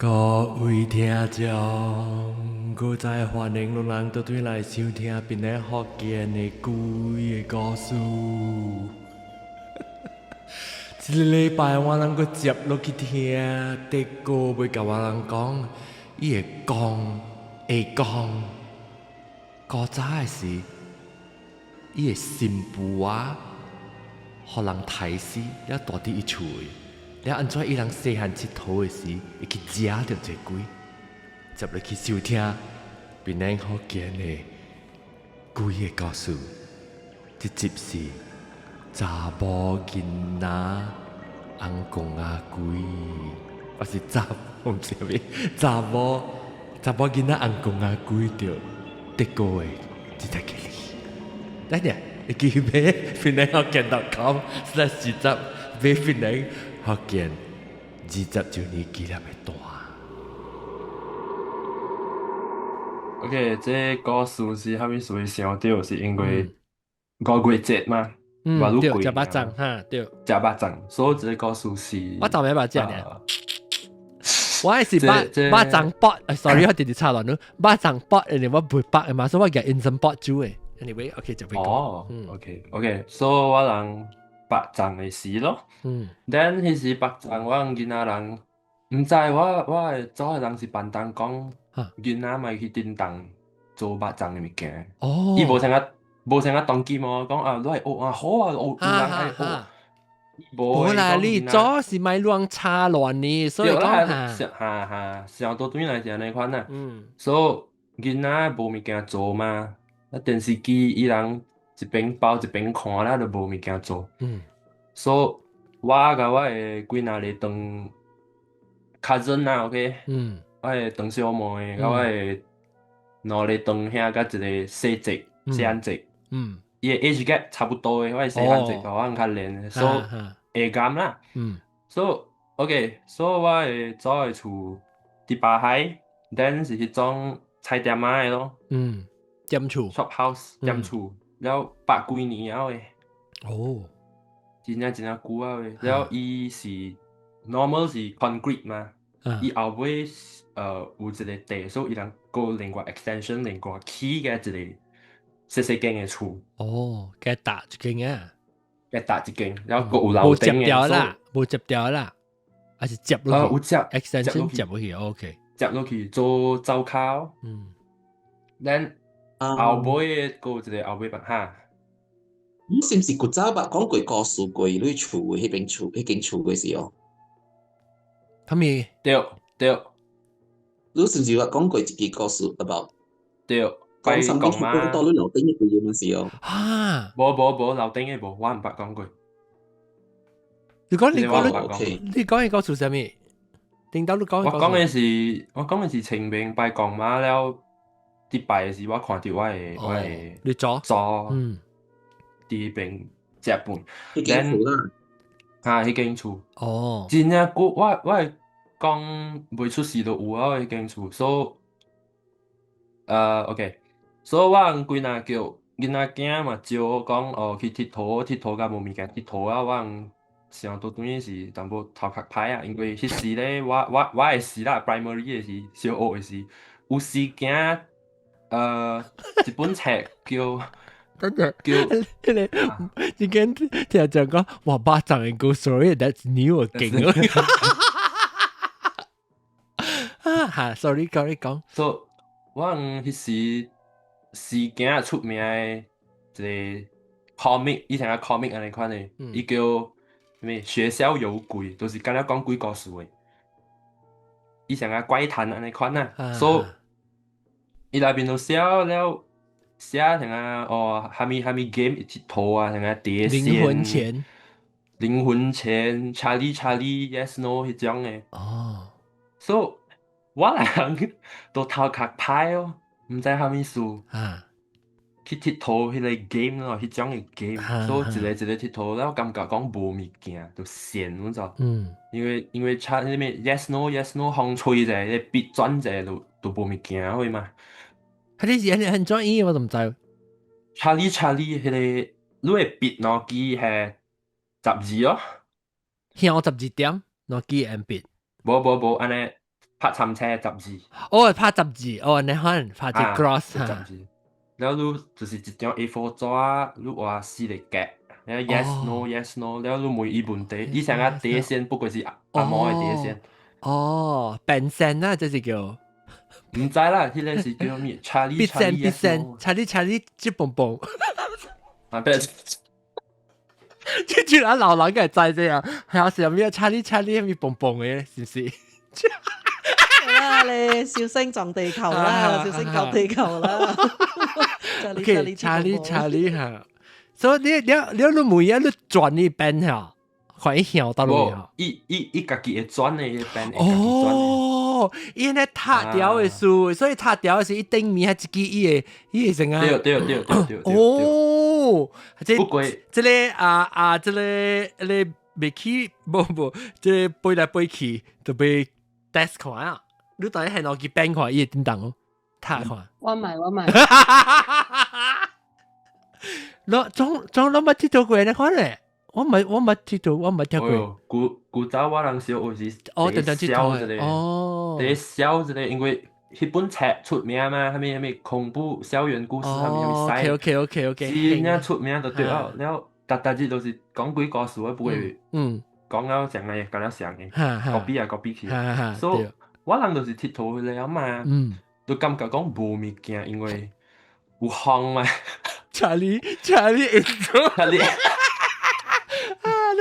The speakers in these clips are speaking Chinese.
各位听众，我再欢迎侬人倒转来收听闽南福建的鬼的故事。这个礼拜我能够接落去听德哥要甲我人讲，伊会讲，古早的时，伊的新妇啊，互人杀死了大伫伊厝诶。了安怎伊人细汉佚佗的时，会去食着这鬼，接落去收听闽南福建的鬼的故事。这集是查某囡仔翁公仔鬼，我是我毋知咩查某囡仔翁公仔鬼着德国的这台剧哩。等下，你记买闽南福建.com/10买闽南福建20周年纪念的单。OK，这故事是虾米所想到？是因为5月节嘛，马路对，过食巴掌嘛，哈，对。食肉粽，所以这个故事是我做咩把掌呢？我还是这巴掌卜，sorry，我直直插乱咗。巴掌卜，人哋我背北嘅嘛，所以我叫 instant 卜煮嘅。Anyway，OK 就俾講。OK，所以我人肉粽的事咯。Then 迄時肉粽，我囡仔人毋知我的組的人是辦當講，囡仔咪去叮當做肉粽的物件。伊無像當機嘛，講啊，你係學啊好啊，有人係學。無啦，你做是咪亂插亂呢？所以講想到對來是安尼款啊。所以囡仔無物件做嘛，啊電視機伊人一邊包一邊看啦，就無物件做。所以我甲我的幾若個當 cousin 啊 ，OK，我的當小妹，甲我的兩個當兄甲一個細姐，伊的 age gap 差不多的，我的細漢姐，我較練，所以會減啦。所以 OK，所以我會走的厝伫巴海 ，then 是迄種菜店仔的咯。店厝 shop house 店厝，了百幾年了誒。真正久啊誒。了伊是 normal 是 concrete 嘛，伊後尾有一個地，所以伊人個另外 extension 另外起嘅一個細細間嘅厝。加大一間啊。加大一間，然後個有樓頂嘅。無接掉啦，還是接落去？有接 extension 接落去 ，OK。接落去做走靠。then 後尾個有一個後尾辦哈。你是毋是古早捌講過故事過你厝嘅迄間厝嘅時候？他咪對，你是毋是捌講過一個故事 about？對，講什麼講到你樓頂嘅地方嘅時候？無樓頂嘅無，我毋捌講過。你講個故事啥物？點解你講？我講嘅是清明拜公媽了。啲拜嘅時，我看到我嘅你做啲邊食飯，迄間厝啦，迄間厝，真正我係講未出事就有啊，迄間厝，所以OK，所以我幾若叫囡仔囝嘛，招我講去佚佗甲無物件佚佗啊，我想到當然是淡薄頭殼歹啊，因為迄時咧我嘅時啦 ，primary 嘅時，小學嘅時，有時驚。一本冊叫，你跟聽人講，哇，巴掌嘅故事 ，that's new 啊，勁啊！sorry，講。所以我迄時件出名嘅一個 comic，以前嘅 comic 安尼款嘅，伊叫咩？學校有鬼，就是敢若講鬼故事嘅。以前嘅怪談安尼款啊，所以。伊內邊就寫了像蝦米 game 佚佗啊，像碟仙、靈魂錢、Charlie Yes No 迄種誒。所以我人都頭殼歹哦，毋知蝦米事。去佚佗迄個 game 咯，迄種嘅 game，所以一個佚佗，了感覺講無物件，就閒嗰種。因為迄咩 Yes No 風吹者，迄筆轉者都無物件去嘛。佢啲很專業，我都唔知。查理，迄個你嘅筆攞機係12咯，向12點攞機 and 筆。無，安尼拍參車雜誌哦，拍雜誌，哦，你可能拍啲 gross 雜嚇。誌，然後你就是一張 A4 紙，你畫四個格，然後 yes no yes no，然後你每一問題，以前嘅底線不過是阿毛嘅底線。哦，變線啦，即是叫。唔知啦，迄個是叫咩？Charlie 必線 Charlie 必 yes 線 no， ，Charlie 接蹦蹦。啊，不係，跟住阿老人嘅仔這樣，係有時候咩Charlie咪蹦蹦嘅，是唔是？啦，你小星撞地球啦，小星撞地球啦。Charlie 嚇，所以你每日你轉呢邊嚇，可以曉到咯呀。伊家己會轉嘅迄邊，會家己轉嘅。哦，因為塔掉嘅書，所以塔掉嘅是一定面係自己伊個成啊。對。哦，不過即個即個你未去，不，即個背來背去就被 test 看啊。你到底係攞去變看伊點當？塔看。我咪。攞總攞乜鐵道過嚟看咧？我冇鐵道，我冇聽過。古早我人小學時，等笑一個，哦，第笑一個，因為迄本冊出名嘛，迄咩恐怖校園故事，迄咩使。OK，真正出名就對了，然後逐日都是講鬼故事，不會講到上嘅，講到上嘅，copy 去，所以我人都是佚佗了嘛，都感覺講無物件，因為有風嘛。Charlie，你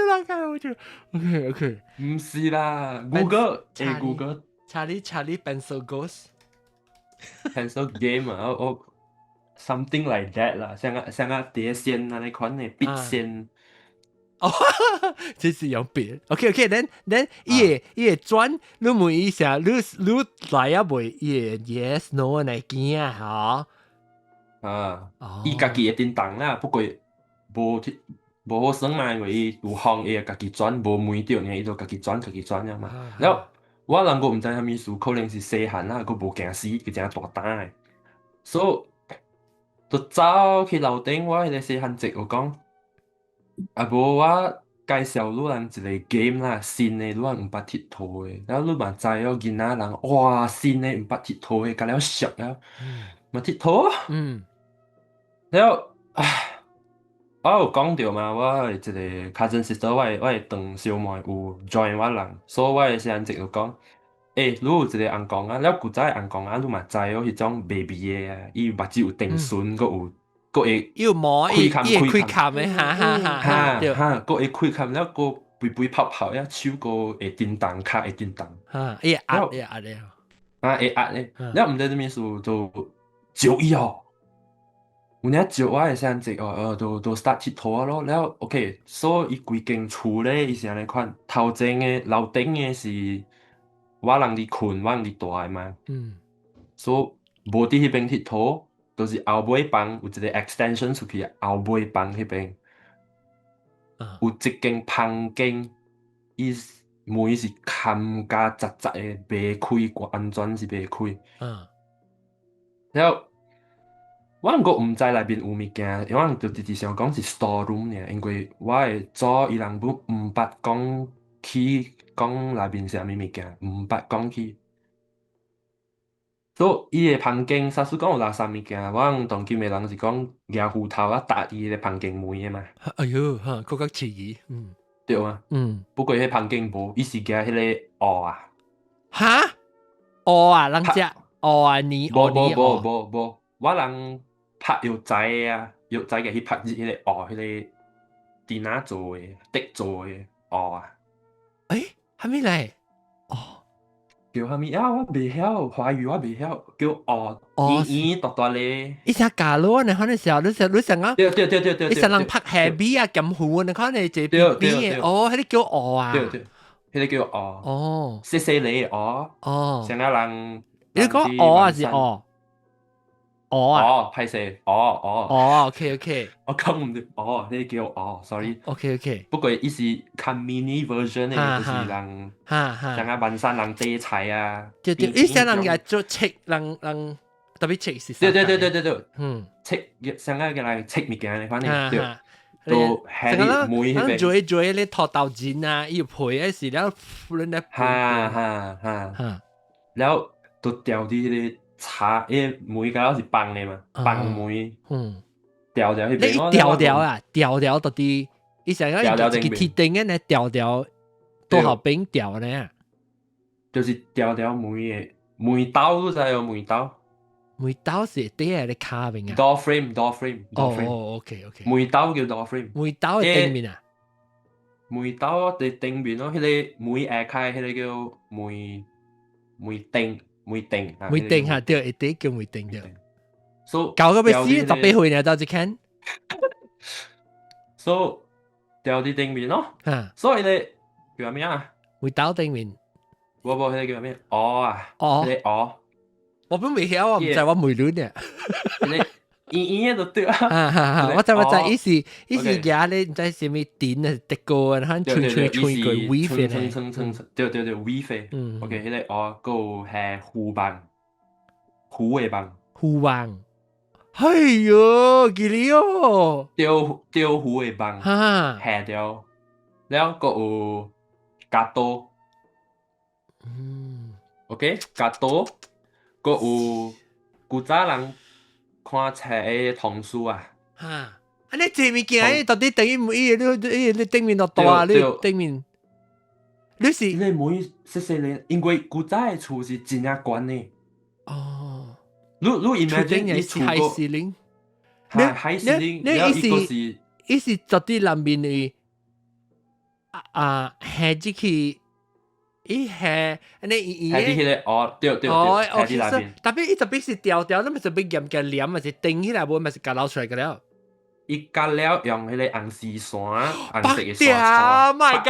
啷個我就 OK，唔是啦，Google Charlie pencil ghost pencil game 啊，我 something like that 啦，像個碟線啊，你款嘅筆線。哦，這是用筆。OK，then 伊個轉，你問一下，你來啊未？伊個 yes no 嚟見啊，嚇。伊家己會叮當啦，不過無好耍嘛，因為伊有風，伊會家己轉，無門着呢，伊就家己轉啊嘛。然後我人個毋知啥物事，可能是細漢啦，個無驚死，佢真大膽誒。所以就走去樓頂，我迄個細漢節有講，無我介紹你人一個 game 啦，新誒，你人毋捌佚佗誒。然後你嘛知哦，囡仔人哇，新誒毋捌佚佗誒，甲了俗啊，嘛佚佗。然後我有講到嘛，我一個 cousin sister，我的堂小妹有 join 我人，所以我的細漢節就講，你有一個翁公啊，了古早的翁公啊，你嘛知哦，迄種微微的啊，伊目睭有定順，佫會有毛，伊會開崁的，佫會開崁，了佫肥肥泡泡，呀手佫會叮當，腳會叮當，伊會壓咧，會壓咧，了毋知啥物事就招伊哦。有領招我嘅細漢節都 start 佚佗咯，然後 OK，所以伊規間厝咧，伊是安尼款，頭前嘅樓頂嘅是我人佇困，我人佇住誒嘛，所以無佇迄邊佚佗，就是後尾房有一個 extension 出去，後尾房迄邊有一間房間，伊門是冚甲雜雜誒，袂開，完全是袂開，然後。我毋知內面有物件，因為我就直直想講是 store room 爾，因為我誒組伊人毋捌講起講內面是啥物物件，毋捌講起。所以伊誒房間，假使講有垃圾物件，我當今誒人是講舉斧頭啊打伊個房間門誒嘛。哎呦，嗰個刺耳，對啊。不過迄房間無，伊是舉迄個蚵啊。哈？蚵啊，人食蚵啊，無，我人。拍藥材啊，藥材嘅去拍迄個蚵，迄個電拿做嘅、竹做嘅蚵啊。誒，係咪嚟？叫啥物啊？我袂曉，華語我袂曉，叫蚵，圓圓大大咧。伊隻假咯，你可能時候你成啊？對，你成人拍下邊啊，咁糊，你可能就邊嘅。哦，迄啲叫蚵啊。對，迄個叫蚵。哦。細細粒嘅蚵。哦。成個人。你講蚵啊是蚵？歹勢，OK，我講唔到，呢叫sorry。OK，不過伊是看 mini version 嘅，就是人，像啊文山人地菜啊。對，伊些人也做切，人特別切是。對，切像啊個人切物件嘅，反正對。都係啲梅嗰邊。做你拖豆錢啊，要賠嗰時了，你嚟賠。然後就掉啲啲茶，因為梅嗰是崩嘅嘛，崩梅掉掉去邊。你掉掉啊，掉掉到啲，你成日自己鐵定嘅呢掉掉，多好冰掉呢？就是掉掉梅嘅梅刀都就有梅刀。梅刀是啲係你卡邊啊 door frame。哦，OK。梅刀叫 door frame。梅刀係頂面啊？梅刀嘅頂面咯，佢哋梅開，佢哋叫梅釘啊。梅釘嚇，對，一啲叫梅釘對。So 搞個咩事？特別會呢，到時看。So 掉啲頂面咯。所以你叫咩啊？梅刀頂面。佢哋叫咩？鵝啊。佢哋鵝。我本未曉，我唔知我梅亂嘅。你圓就對啊！我知，意思嘢咧，唔知係咩點啊，滴過啊，看吹個 wave 咧。對 wave。OK，佢哋鵝個係虎棒，虎嘅棒。虎棒，係喲，幾厲哦！雕虎嘅棒，係雕，然後個有格多。OK，格多。個有古早人看冊嘅童書啊。你這物件到底等於每你頂面落大啊？你頂面，你是你每細咧，因為古早嘅厝是真正懸嘅。哦，你 imagine 你厝個海士林，然後一個是，伊是到底南面嘅係即係。伊係，你係啲咧，對，係啲那邊。特別是掉，那咪就俾鹽嘅黏，咪是頂起來，冇咪是夾撈出嚟嘅了。伊夾了用迄個紅絲線，紅色嘅線搓。My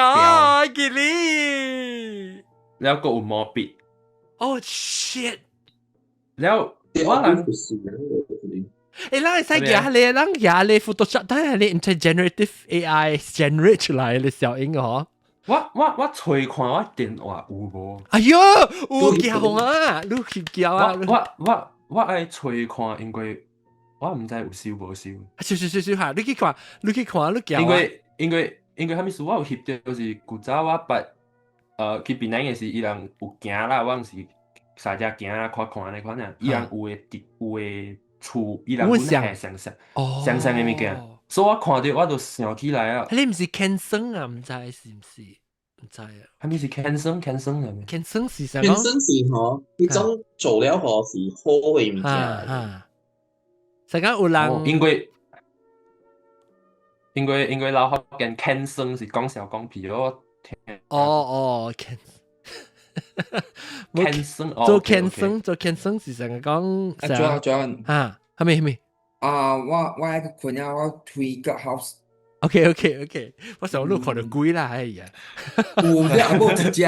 God， 吉利。然後個有毛筆。Oh shit！然後我諗，咱係使牙咧，咱牙咧 Photoshop，但係你唔使 generative AI generate 出來嘅小影嗬。我隨看我電話有無？哎呦，有叫啊！你叫啊！我愛隨看，因為我唔知有收無收。收下，你去看，你叫啊！因為蝦米事我有翕到，就是古早我捌去檳城嘅時，伊人有行啦，我毋是三隻行啦，看咧看咧，伊人有嘅厝，伊人本係相嘅物件。所以我看到我就想起來啊！你唔是 Canson 啊？唔知是唔是？唔知啊。係咪是 Canson 係咩 ？Canson 是啥？Canson 是嗬，呢種做了嗬是好嘅物件。成間有人因為老學跟 Canson 是講笑講屁咯。Canson 做 Canson 是成日講啥？John 啊，係咪？我係個困擾，我推個 house。OK，我想你看到鬼啦，哎呀！有你阿母一隻，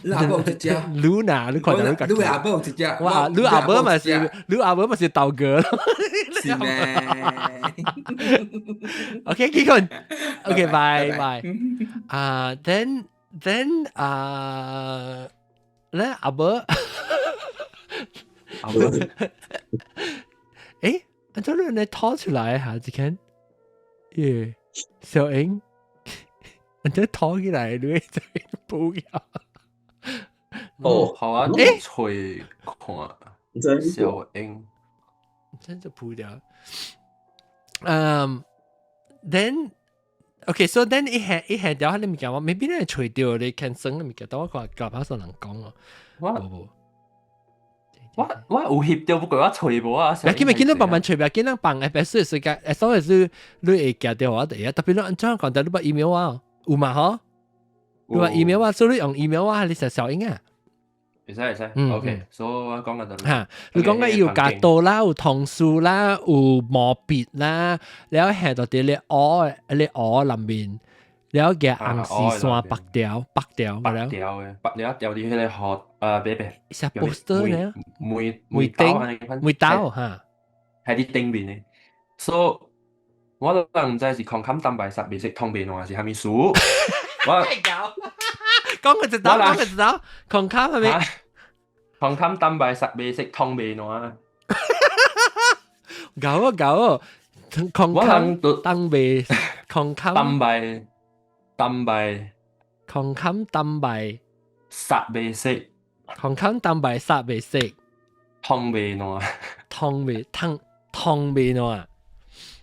你阿母一隻。Luna，你看到你阿母一隻。哇，你阿母咪是道哥咯。是咩 ？OK， 繼續。OK，bye。then 咧阿母，誒，按照你拖出來下子看，耶。小英，人哋拖起來，你就不要。好啊，隨看小英，真就鋪掉。then OK，so then 一下掉你物件，我未必你除掉你 cancel 你物件，但我講夾下上人講咯。我有翕到，不過我除無啊。唔係，見到慢慢除，唔係見到放 FS 世界，as long as 你會夾掉我哋啊。特別你安怎講到你把 email 啊，有嘛嗬？你把 email 啊，所以你用 email 啊，你實小英啊。會使。OK，所以我講緊嚇，你講緊要格刀啦，有童書啦，有毛筆啦，然後下到啲你鵝裡面。然後嘅紅絲線白掉，然後掉啲迄個殼別，是 poster 咧，梅刀嚇，係啲頂面嘅。所以我都唔知是空襟蛋白質未識通便還是蝦米樹。講佢就走，空襟係咪？空襟蛋白質未識通便還。搞啊！空襟蛋白，空襟蛋白，實未識康康蛋白質未食，湯味喏，湯味湯味喏。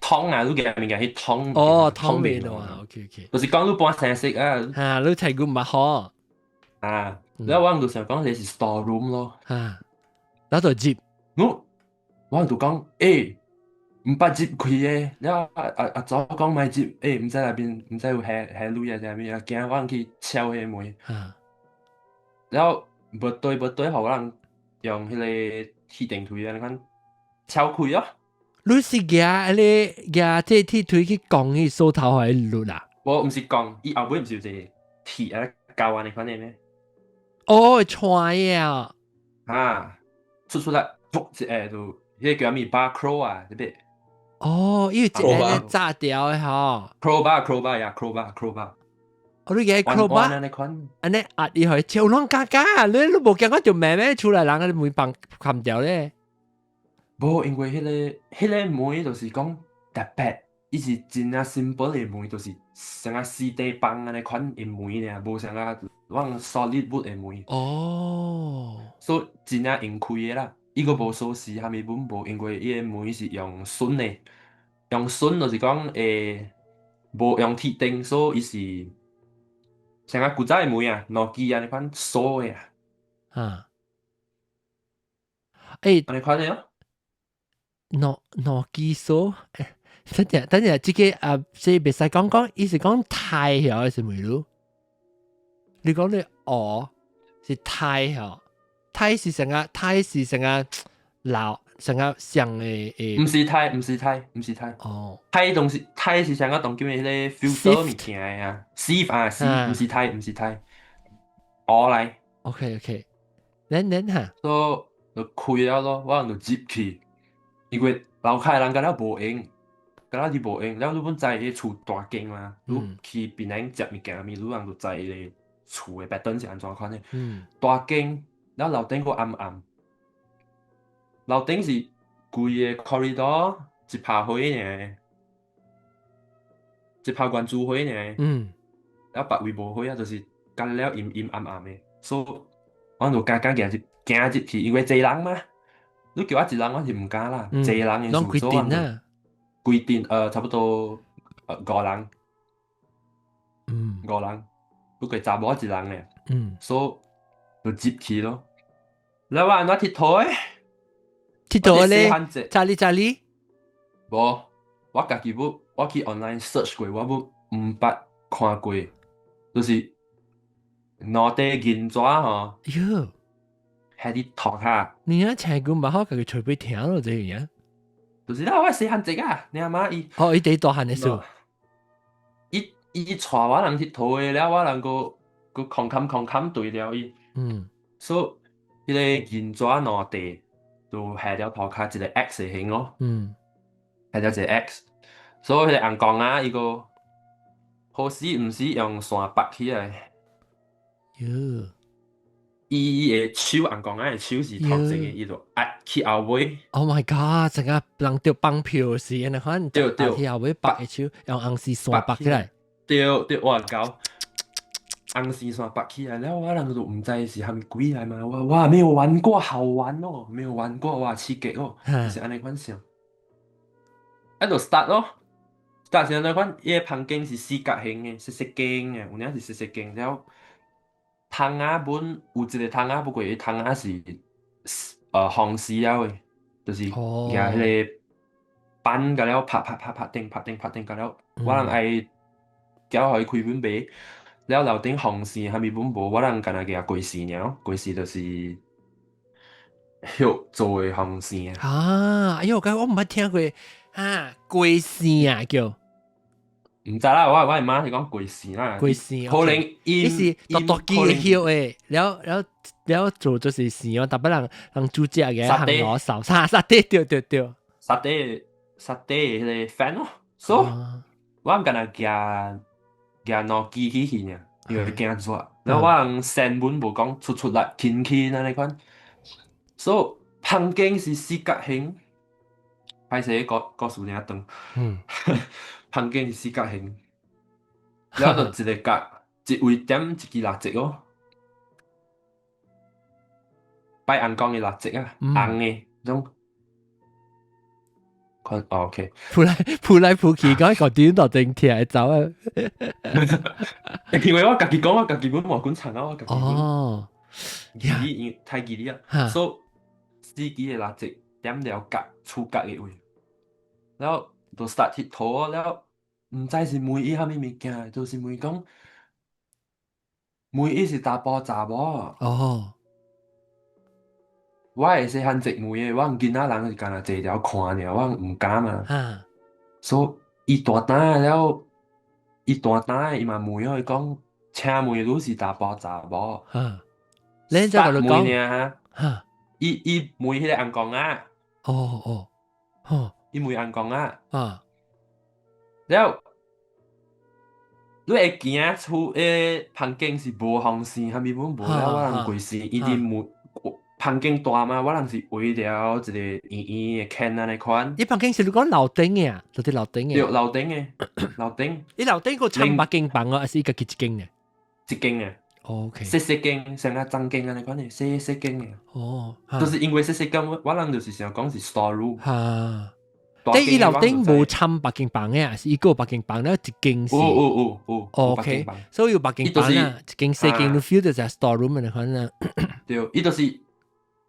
湯啊，你嘅物件係湯。哦，湯味喏，OK OK。就是講你半成食啊，嚇，你睇過唔好啊，แล้ว我就想講你是 store room 咯，嚇，然後就接，我就講唔捌接開嘅，แล้ว早講買接，唔知內邊唔知有下女啊定係咩啊，驚我去敲迄門，嚇，แล้ว無對，互人用迄個鐵定推啊，你看敲開咯，你是夾你夾鐵腿去講去數頭係錄啦？我唔是講，伊後尾唔是有一個鐵啊教啊，你看咩？哦，穿呀，啊，出來，就迄個叫咩 bar crow 啊，對不對？哦，因為這 Crowbar 個炸掉嘅嗬， crowbar 呀，crowbar。我你嘅彎 crowbar，啊，你看，安尼壓入去，超啷加加，你冇見我條妹妹出來，人你會幫砍掉咧？無因為迄個梅就是講特別，伊是真啊 simple 嘅梅，就是像啊四地棒安尼款嘅梅爾，無像啊往 solid wood 嘅梅，哦，所以真啊用開嘅啦。伊個無鎖匙，下面本無，因為伊個梅是用筍嘅，用筍就是講無用鐵釘，所以伊是像啊古早嘅梅啊，諾基安尼款鎖嘅啊，啊，誒，安尼款嘅咯。諾基數，等陣，這個即係別使講，意思講太曉是咪咯？你講你是太曉，太是成個老成個像誒唔是太，哦，太東西太是像個當叫咩咧 filter 物件嘅啊，sieve 啊，sieve 唔是太，我嚟， OK，恁嚇，所以就開了咯，我就接去，因為樓下人甲了無用，甲了你無用，了你本在迄厝大間嘛，你去邊頂食物件咪，你人就知咧厝嘅 pattern 是安怎款嘅，大間，了樓頂個暗。樓頂是規個 corridor 一排火爾，一排原子火爾，了別位無火啊，就是干了陰暗嘅，所以我就敢行入去，因為濟人嘛，你叫我一人我是唔敢啦，濟人嘅事，所以規定差不多5人，不過查某一人嘅，所以就入去咯。แล้ว我安怎佚佗誒？佚佗咧，咋哩？無，我家己我去 online search 過，我唔捌看過，就是兩塊銀紙吼，喲，喺啲頭下，你啊請佢唔好佢隨便聽咯，這樣。就是啦，我細漢仔啊，你阿媽伊，哦，伊啲大漢嘅數，伊帶我人佚佗嘅，了我人個空冚對了伊，所以迄個銀紙兩塊。就下了頭殼一個 X 嘅形咯，下了一個 X，所以迄個紅光啊，伊個好似毋是用線拔起來，伊個手紅光啊，個手是頭前嘅，伊就壓去後尾。Oh my god！成個人掉綁票時，你看對，去後尾拔嘅手用紅絲線拔起來，對，哇搞！紅絲線拔起來，然後我人就唔知是係咪鬼來嘛，哇，沒有玩過，好玩哦，沒有玩過，哇，刺激哦，就是安尼款想。啊，就 start 咯 ，start 是安尼款，伊個房間是四角形嘅，細細間嘅，有影是細細間，然後窗仔本有一個窗仔，不過伊窗仔是紅絲了嘅，就是舉迄個板甲了拍頂，甲了，我人愛交互伊開本賣。了樓頂紅線還咪本無，我人干那個貴士爾，貴士就是玉做嘅紅線啊。啊！哎呦，我唔捌聽過啊，貴線啊叫。唔知啦，我係媽係講貴士啦。貴線，可能伊是獨機嘅曉誒，了做就是線哦，特別人煮食嘅行攞手，沙爹對。沙爹迄個飯咯，所以我唔干那夾腦機起去呢，因為驚咗。然後我人成本無講出來輕安尼款，所以房間是四角形，歹勢個數領長，房間是四角形，然後就一個角，一位點一支蠟燭哦，擺紅光嘅蠟燭啊，紅嘅種。OK，撲來撲去，講個點到正貼走啊！因為我家己講，我家己本冇管長啊，我家己本哦，記憶太記憶啊，所以四支嘅蠟燭點了隔觸隔嘅位，然後就 start 佚佗啊，然後唔知是每一蝦米物件，就是每講每一是查甫查某。哦，我係細漢積梅嘅，我唔見仔人是干那坐條看爾，我唔敢嘛。嚇，所以伊大單了，伊大單伊嘛問我伊講，請梅都是查甫查某。嚇，你就喺度講梅爾嚇，伊梅迄個紅光啊，哦，哦，伊梅紅光啊，啊，了你會驚厝誒房間是無風扇，還咪本無了，我人規身伊啲梅。房間大嘛，我人是圍了一個圓圓嘅圈安尼款。你房間是你講樓頂嘅啊，就是樓頂嘅。對，樓頂嘅，樓頂。你樓頂個撐百間房啊，還是一個幾間嘅？一間嘅。OK。細間，像個張間安尼款嘅，細間嘅。哦。就是因為細間，我人就是想講是 store room。嚇。但係伊樓頂冇撐百間房嘅啊，是一個百間房咧，一間是。OK。所以有百間房啊，一間細間你 feel 就係 store room 安尼款啊。對，伊就是。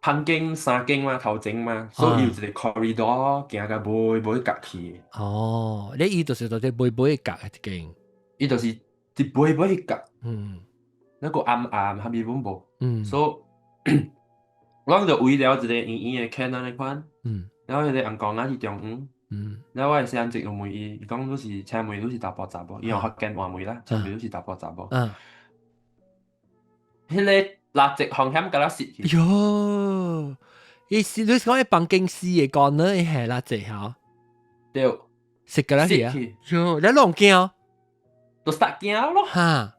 房間三間嘛，頭前嘛，所以有一個 corridor 行個尾隔去。哦，你伊就是到底尾隔嘅一間。伊就是啲尾隔。那個暗暗係咪本無？所以我就圍了一個圓圓嘅圈安尼款。然後迄個紅光仔喺中央。然後我係細漢直用問伊，伊講都是請問都是查甫查某，伊用福建話問啦，請問都是查甫查某。迄個。蠟燭紅險甲咱蝕去。喲，你講嘅房間四嘅講呢，係蠟燭嚇。對。蝕甲咱蝕啊！喲，你攏驚？都實驚咯。嚇。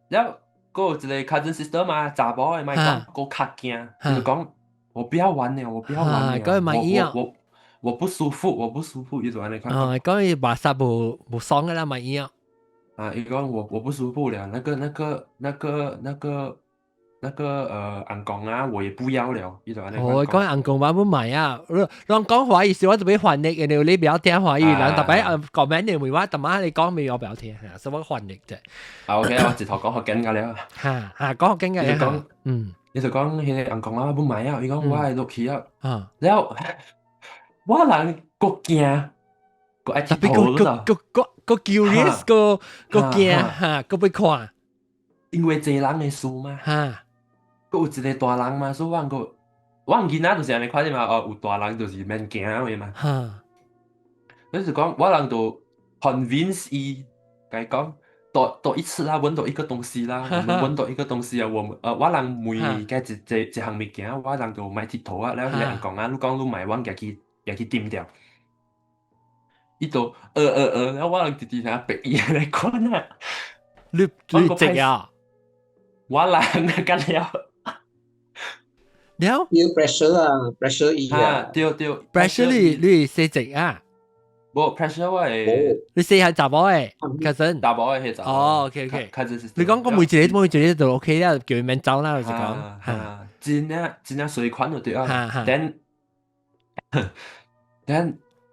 然後個一個 cousin sister 嘛，查某嘅咪講，個較驚，就講我不要玩了，我不要玩了。我不舒服，我不舒服，伊就安尼講。講伊話煞無爽嘅啦，咪伊啊。伊講我不舒服了，那個紅光啊，我也不要了，伊就安尼講。講紅光我唔買啊，讓講華語時我就俾翻譯嘅，你不要聽華語，人特別comment你會話，特晚你講咪我不要聽，所以我翻譯啫。OK，我直頭講學緊㗎了。講學緊㗎。講，伊就講迄個紅光啊，唔買啊，伊講我係落去啊。然後我人個驚，個愛佚佗嗰度。個 curious 個驚個要看。因為濟人嘅事嘛。佮有一個大人嘛，所以我囝仔就是安尼看見嘛，有大人就是免驚嘅嘛。就是講我人就 convince 伊，甲伊講多一次啦，揾到一個東西啦，我們揾到一個東西啊，我人每嘅一項物件，我人就買佚佗啊，然後你講啊，你講你買，我夾去點掉。伊就然後我人直直喺白伊安尼看啊，你直啊？我人幹了。了 pressure 啊 ，pressure 伊啊，對 pressure 你寫直啊？冇 pressure 我係，你寫係查某嘅，cousin，查某嘅係查某。哦 ，OK，你講個每一個就 OK 啦，叫佢免走啦，就講。真係隨款就對啊。then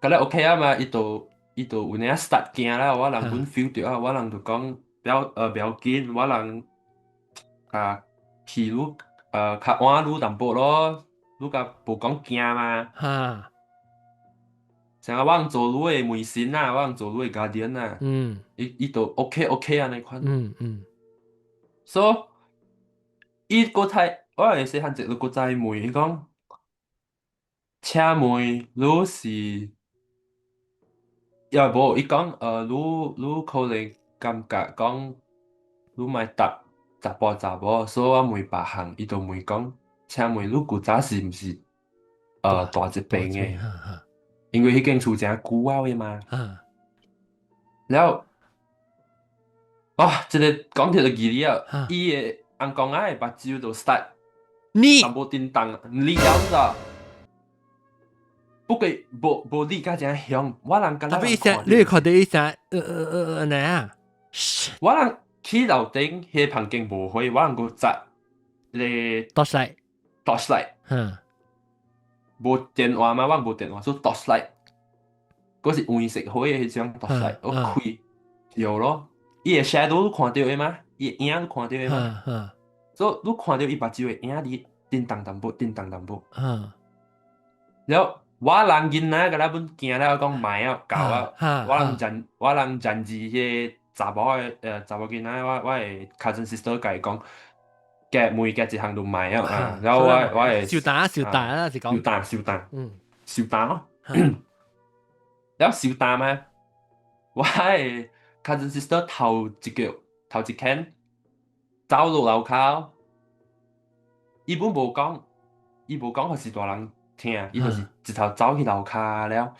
咁咧 OK 啊嘛，伊就有呢 start 驚啦，我人本 feel 到啊，我人就講不要緊，我人去路。較晏愈淡薄咯，愈甲無講驚嘛。像我人做愈嘅門神啊，我人做愈嘅guardian啊。伊就 OK 安尼款。所以伊個太，我係細漢時就個在問伊講，請問你是，無伊講你可能感覺講你咪答。查甫，所以我問別項，伊就問講，請問你古早是毋是大一病嘅？因為迄間厝真久嘅嘛。然後，即個講起就記哩啊，伊嘅紅光仔嘅目睭就 start，淡薄叮當，你了咋？不過無你家真香，我人敢若看。你看到伊啥？哪啊？我人。去樓頂，迄房間無火，我人個砸咧。多細？ torchlight，哈無電話嘛，我無電話，所以 torchlight，嗰是黃色火嘅迄種 torchlight，我開有咯，伊個 shadow 都看到嘅嘛，伊個影都看到嘅嘛，哈所以你看到伊目睭嘅影佇叮當淡薄，叮當淡薄，哈然後我人囡仔甲咱本驚了講買啊搞啊，我人janji迄個查某嘅查某囡仔，我嘅 cousin sister 甲伊講。每一項都買啊，然後我係小蛋啦，是講小蛋，嗯，小蛋咯。然後小蛋咩？我係 cousin sister 頭一間走落樓骹，伊本無講，互是大人聽，伊就是一頭走去樓骹了，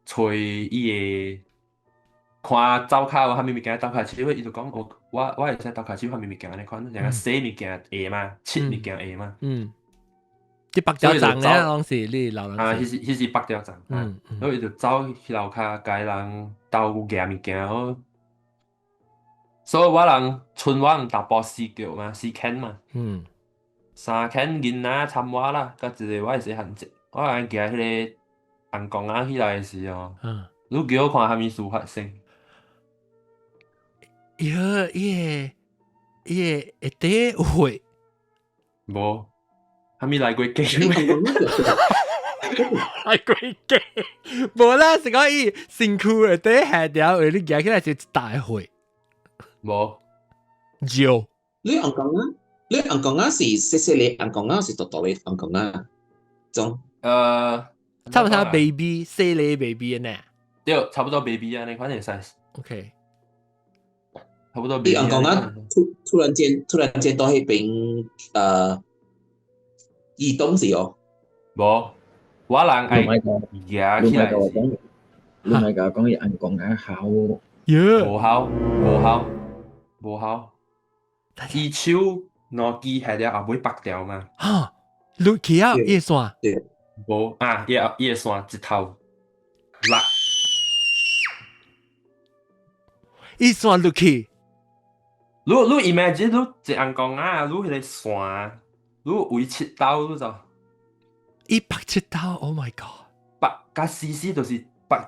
找伊個。看走卡有啥物物件，走卡手，伊就講我會使走卡手啥物物件安尼款，像洗物件會嘛，切物件會嘛。啲白條粽咧，當時你老人啊，迄是白條粽。所以就走去樓骹，甲人鬥夾物件咯。所以我人大波4腳嘛，4間嘛。3間囡仔參我啦，甲一個我係細漢仔，我係夾迄個紅公仔起來時哦，你叫我看啥物事發生？伊會底會無，啥物來過機？來過機，無啦，是講伊身軀會底下條，你夾起來就一大會。無，有。你紅公仔，你紅公仔是細細粒紅公仔，是大大粒紅公仔？種差唔多 baby 細粒 baby 呢？對，差不多 baby 啊，你看你 size。OK。差不多。你紅公仔突然間到迄邊移動是哦。無，我人係夾起來是。你咪甲我講伊紅公仔好。無效。伊手攞機下了後尾拔掉嘛。哈，落去啊，葉線。無啊，伊個線一頭落。葉線落去。你 imagine 你一紅公仔，你迄個線，你圍切刀你就。伊拔切刀 ，Oh my god！ 拔甲死就是拔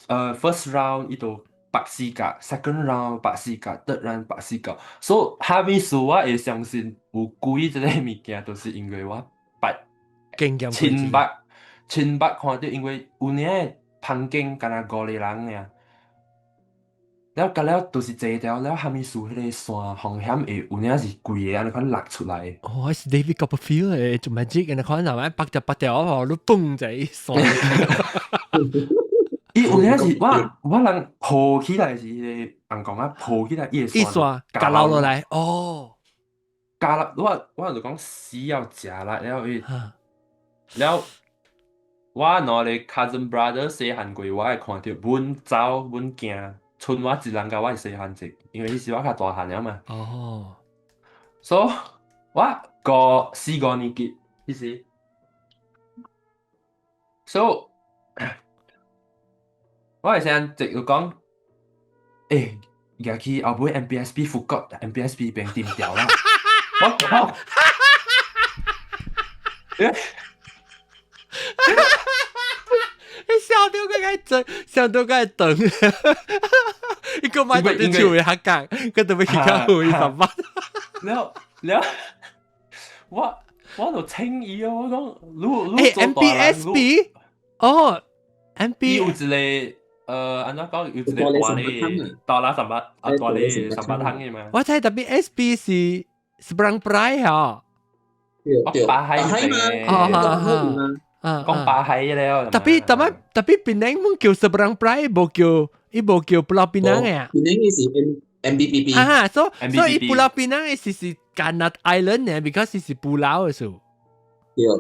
first round 伊就。拔4角 ，second round 拔4角 ，third round 拔4角，所以下面數我會相信有貴這個物件，都是因為我拔千百看到，因為有呢旁經敢若5個人爾，了甲了都是坐條，了下面數迄個線風險會有呢是貴個安尼款落出來。哦，是 David Copperfield 誒，做 magic 安尼款，係咪拔掉哦，你嘣就一線。伊有影是我人抱起來是迄個紅公仔抱起來，伊會線夾流落來哦。夾落，我就講死要食啦，了伊，了我攞咧 cousin brother 細漢過，我會看到阮走阮驚，剩我一人甲我係細漢仔，因為迄時我較大漢了嘛。哦，所以我4、5年級迄時，所以。我係想直要講，入去後尾 MBSB 復國 ，MBSB 變掂掉啦。我靠！你笑到佢等，一個買到啲潮嘅客格，佢特別其他會十八。แล้ว我就稱意啊！我講，你MBSB 哦 ，MB 有一個。安怎講？有一個大喇38行嘅嘛。我睇特別 SB 是 Seberang Perai 嚇。巴海嘅。講巴海了。tapi Penang pun 叫 Seberang Perai， 冇叫 Pulau Pinang 嘅。Penang is MBPP。所以 Pulau Pinang is Kanat Island 嘅 ，because 是 pulau 嘅數。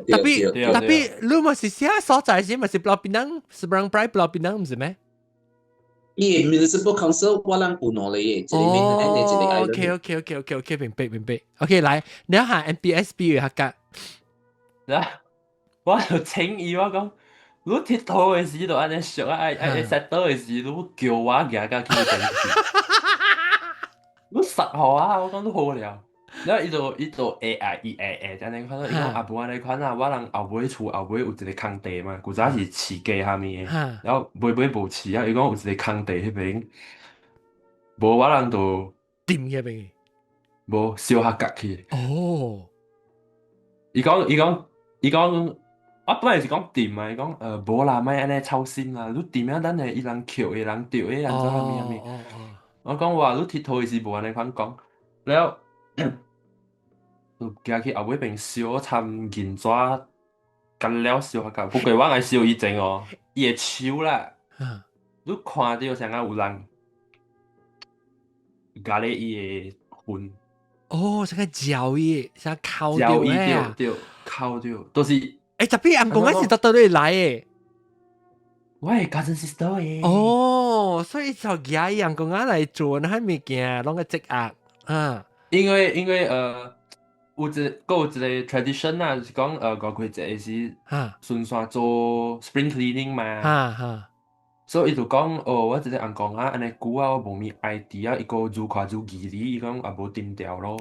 tapi 你咪是寫所在先，咪是 Pulau Pinang Seberang Perai Pulau Pinang 唔係咩？伊 municipal council 我人有攞嚟嘅，即係名係呢一個 island。OK，明白。OK，來，你下 MBSB 嘅客家。我就請伊我講，你鐵佗嘅時就安尼熟啊，愛 settle 嘅時，你叫我行甲去頂住。你實好啊，我講你好了。然後伊就 AI 安尼款咯，伊講阿婆安尼款啊，我人後尾厝後尾有一個空地嘛，古早是飼雞下面的，然後尾無飼啊，伊講有一個空地迄邊，無我人就掂嘅邊。無燒下角去。哦，伊講，我本來是講掂啊，伊講無啦，莫安尼操心啦，你掂啊，等下伊人扣伊人釣誒，安怎下面。哦，我講話你佚佗時無安尼款講，然後就行去後尾邊燒參銀紙，乾了燒下角。不過我愛燒以前哦，伊個手啦，你看到像啊有人加咧伊個魂，哦，成個嚼伊，成個烤掉嚼伊咧啊！對，烤掉，都是誒，特別人講嗰時得到你嚟誒。我係 cousin sister 誒。哦，所以就嗌人講啊嚟做那物件，攏個積壓啊。因為有一個 tradition 啊，就是講五月節是順山做 spring cleaning 嘛。所以伊就講我一個人講啊，安尼久啊，我無咪 idea，伊個愈看愈義理，伊講也無定調咯。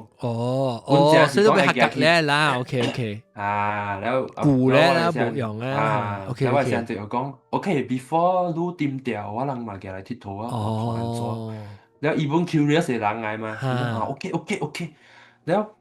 所以都會合格咧啦，OK。然後舊咧啦，冇用啊，OK。然後我成日就講 ，OK，before 你定調，我人嘛過來佚佗啊，看安怎。然後伊本 curious 嘅人嚟嘛，OK，然後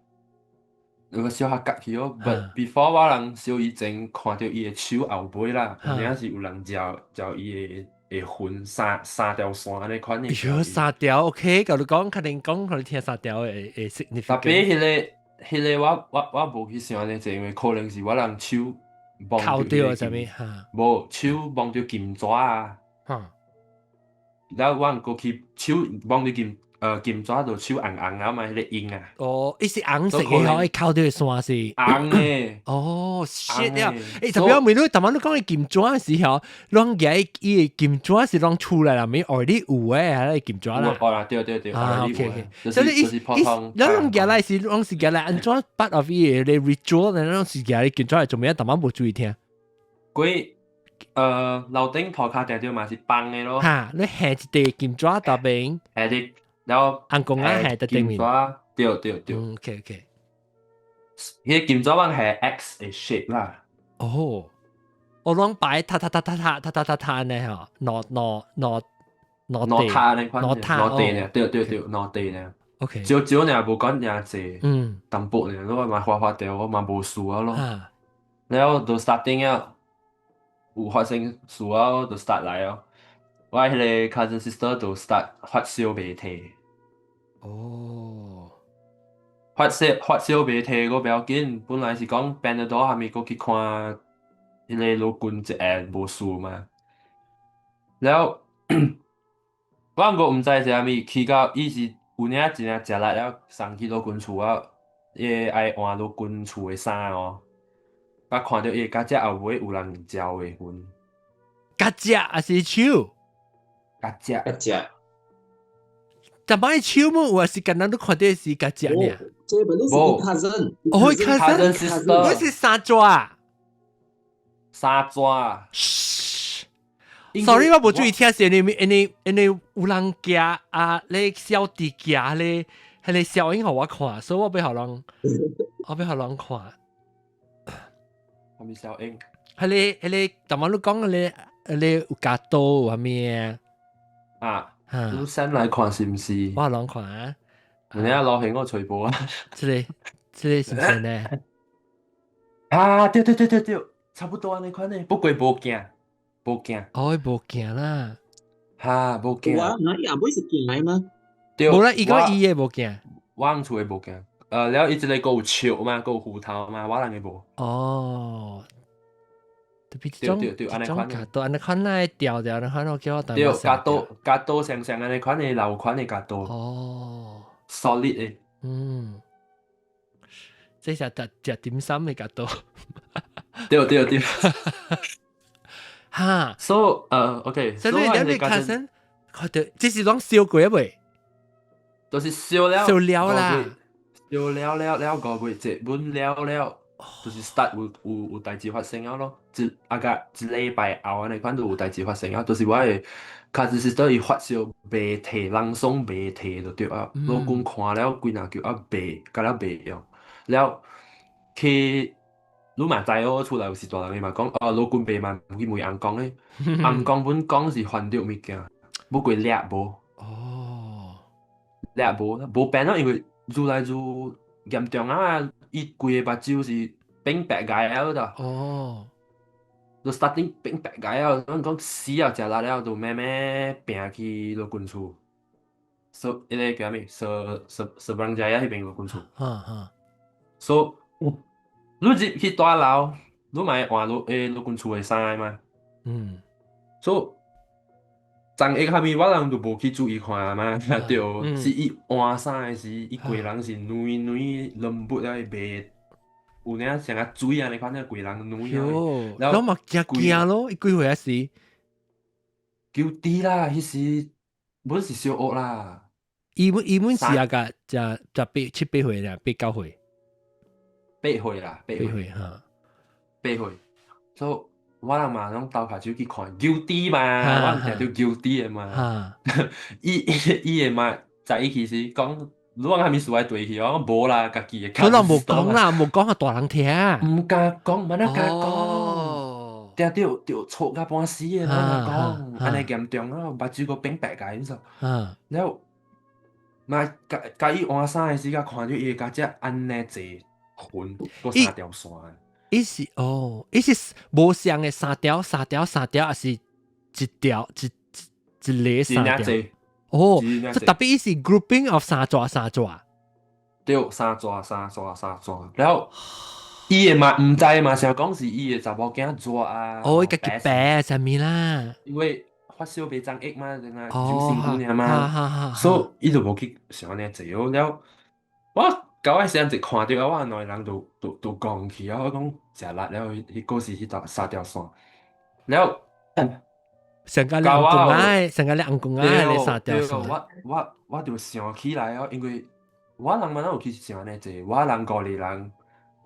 有個小客夾去哦，but before 我人燒以前看到伊個手後尾啦，有影是有人嚼伊個魂三條線安尼款嘅。有三條 OK，甲你講，肯定講，互你聽三條嘅 significant。特別迄個我無去想呢，就因為可能是我人手摸到掉啥物無手摸到金紙啊。然後我過去手摸到金紙就手紅紅啊嘛，迄個印啊。伊是紅色嘅，可以靠到線是紅嘅。shit 啊！特別我問你，頭晚你講嘅金紙嘅時候，攏嘅伊嘅金紙是攏出來啦，咪already 有誒，係咧金紙啦。對。OK。所以就是普通。你攏嘅來是攏是嘅來安怎 part of 伊嘅 ritual，攏是嘅來金紙係做咩？頭晚冇注意聽。樓頂塗骹定條嘛是放嘅咯。你下一地金紙搭邊？下啲，然後紅公啊下得頂面。對。OK。迄個金紙網係 X 嘅 shape 啦。我攏擺塔呢嚇，挪塔呢款，挪地呢，對，挪地呢。OK。少呢無講呢濟，淡薄呢，我嘛花掉，我嘛無事啊咯。然後就 starting 啊，有發生事啊，就 start 來啊。我迄個 cousin sister 就 start 發燒未退。發燒未退個不要緊，本來是講病得到，後面過去看迄個老君一下無事嘛。然後我個毋知是啥物，去到伊是有領一領食力了，送去老君厝啊，伊愛換老君厝誒衫哦。我看到伊個家姐後尾有人招誒魂。家姐還是手？家姐。但係手麼？我是剛剛都看到是家姐呢。這本是 cousin。cousin sister。我是三爪。Sorry， 我冇注意聽是你有人夾啊，你小弟夾咧，係你小英互我看，所以我俾互人看。係咪小英？係你，頭晚你講你有加刀係咩啊？你先來看是唔是？我攏看啊。你啊，落去我隨步啊。這個是咩呢？對，差不多安尼款呢。不過無驚。無驚啦。無驚。哇，那也唔是驚嚟嗎？對。冇啦，伊講伊嘅無驚。我厝嘅無驚。然後伊一個有笑嘛，有虎頭嘛，我人嘅無。特別這種格刀，安尼款來調，安尼款我叫我等。對，格刀上安尼款嘅老款嘅格刀。solid 嘅。這是食點心嘅格刀。對。So OK。所以你看先，這是講燒過未？就是燒了啦。燒了5月節，本了。就是 start 有代志發生啊咯，一禮拜後安尼款就有代志發生啊，就是我的卡子是對伊發燒袂退，人爽袂退就對啊，老公看了規若叫啊袂，甲了袂用，了去你嘛知哦，厝內有時大人伊嘛講，老公袂嘛去問翁公咧，翁公本講是犯着物件，不過掠無。哦，掠無病咯，因為愈來愈嚴重啊！伊規個目睭是變白解了的，哦，就 starting 變白解了。咱講死了食力了，就慢慢病去老君厝。所以迄個叫咩？Seberang Jaya 迄邊老君厝。哈，所以你入去大樓，你嘛會換老君厝的衫嘛？嗯，所以昨下下面我人就無去注意看嘛，對，是伊換衫的時，伊規人是軟軟不了，袂有領像啊水安尼款，規人軟喲，然後咁嘛驚咯，伊幾歲啊時？叫低啦，迄時本是小學啦，伊本是啊個就8歲啦，8、9歲8歲啦，8 ，8歲，歲哈8歲，所以我人嘛攏投下手去看叫低嘛，我毋定着叫低的嘛，哈，伊的嘛，在伊其實講。你往下面厝內對去，我講無啦，家己嘅。佢冇講啦，冇講係大人聽。唔敢講，冇得敢講。哦，定着錯甲半死嘅，冇得講，安尼嚴重啊，目睭個變白解，你知？然後嘛，甲伊換衫嘅時間，看到伊個只安尼坐雲，個3條線。伊是無相嘅3條，還是一條一個3條？哦，就特別伊是 grouping of 3紙。對，3紙，然後伊個嘛毋知嘛，想講是伊個查某囝紙啊。哦，伊家己白啥物啦？因為發燒袂長液嘛，就辛苦爾嘛，所以伊就無去想安尼坐哦。了，我到我時陣就看到我內人都講去啊，我講食力了，迄個是迄3條線，了。成個兩公仔，成個兩公仔，你3條線。我就想起來哦，因為我人嘛，有去想安尼坐，我人5個人，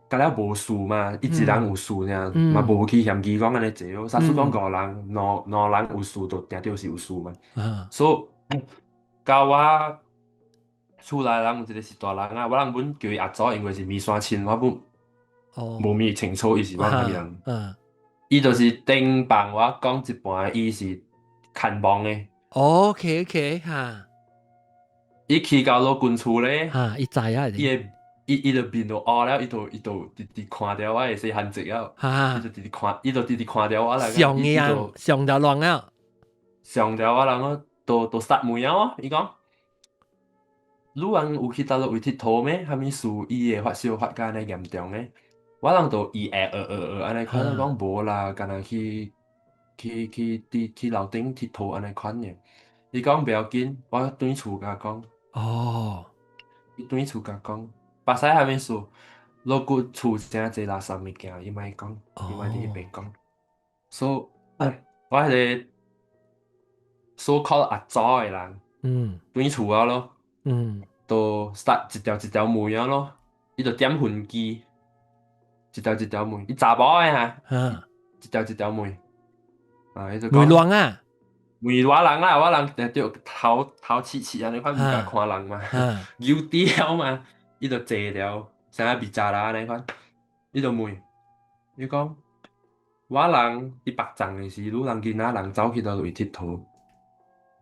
甲了無事嘛，伊一人有事爾，嘛無去嫌棄講安尼坐哦。假使講5人，兩人有事，就定着是有事嘛。所以，甲我厝內人有一個是大人啊，我人本叫伊阿祖，因為是面山親，我本無面清楚伊是我哪人。伊就是頂幫我講一半，伊是看房的。OK，哈。伊去到老君厝咧，哈，伊知啊，伊就面就黑了，伊就直看到我的細漢子啊，伊就直看到我來。上條亂啊！上條我人我都殺門啊！伊講，你人有去倒落位佚佗咩？蝦米事伊會發燒發甲安尼嚴重咧？我人都安尼款，講無啦，干那去樓頂佚佗安尼款嘅。伊講不要緊，我轉厝甲講。哦，伊轉厝甲講，巴西蝦米事？老骨厝真濟垃圾物件，伊莫講，伊莫佇迄邊講。所以，我迄個所 call 阿祖嘅人，轉厝啊咯，都 start 一條門啊咯，伊就點糞機。一條門，伊查某誒哈，一條門，伊就講梅亂啊，梅我人啦，我人就頭切安尼款，毋敢看人嘛，有啲嘛，伊就坐了，像啊別查啦安尼款，伊就問，伊講，我人伊白粽誒時，愈人囡仔人走去倒位佚佗，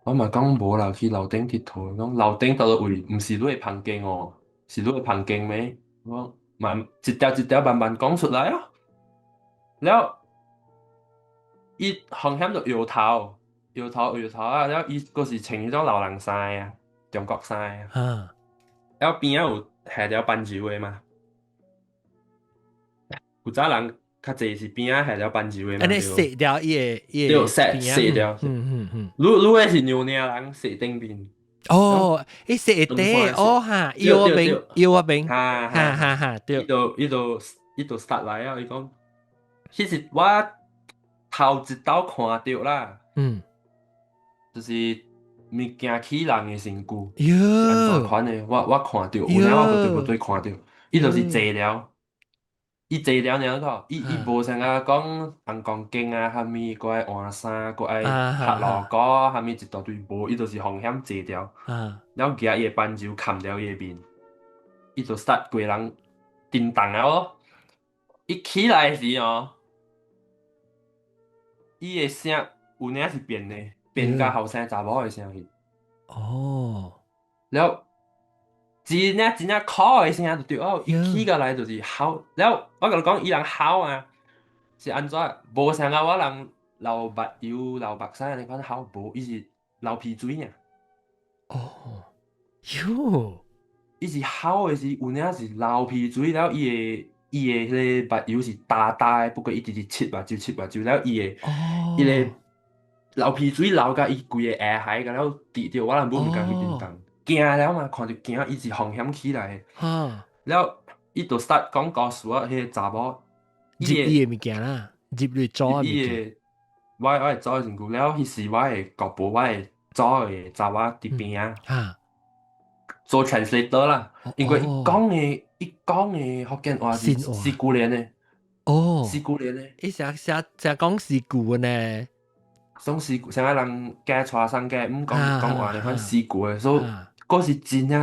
我嘛講無啦，去樓頂佚佗，講樓頂倒位，毋是你誒房間哦，是你誒房間咩？我一條慢慢講出來啊！了，伊風險就搖頭啊！了，伊嗰時穿迄種老人衫啊，中國衫啊。了邊仔有下條斑鳩的嘛？有早人較濟是邊仔下條斑鳩的嘛？安尼洗掉伊對，洗掉。你誒是牛奶人洗頂邊。哦，伊洗地哦哈，腰邊，哈，對。伊就start來啊！伊講，其實我頭一道看到啦，就是物件起人嘅身軀，安怎款嘅？我看到，有影我對看到，伊就是坐了，伊坐了爾個，伊無像啊講紅鋼筋啊，蝦米個愛換衫，個愛學路歌，蝦米一大堆無，伊就是風險坐掉，了舉伊個斑鳩冚了伊個面，伊就 start 規人叮當啊咯，伊起來時哦，伊個聲有領是變的，變甲後生查某個聲去，了。真正哭嘅聲就對哦，伊起過來就是嚎，了我甲你講，伊人嚎啊，是安怎？無像啊，我人流目油、流目屎安尼款嚎，無，伊是流鼻水爾。伊是嚎嘅是有影是流鼻水，了伊個迄個目油是大大嘅，不過伊直直切目睭，了伊個流鼻水流甲伊規個下海，甲了滴着我人母毋敢去叮當。驚了嘛，看到驚，伊是風險起來的。了，伊就 start 講故事啊，迄個查某，入伊個物件啦，入嚟做物件。我會做嘅身軀，了迄時我會國寶，我會做嘅查某佇邊啊，做 translator 啦，因為伊講嘅福建話是四姑娘嘅，四姑娘嘅，伊成講四姑呢。總是像啊人家帶生家唔講話嚟款四姑嘅，所以嗰是真正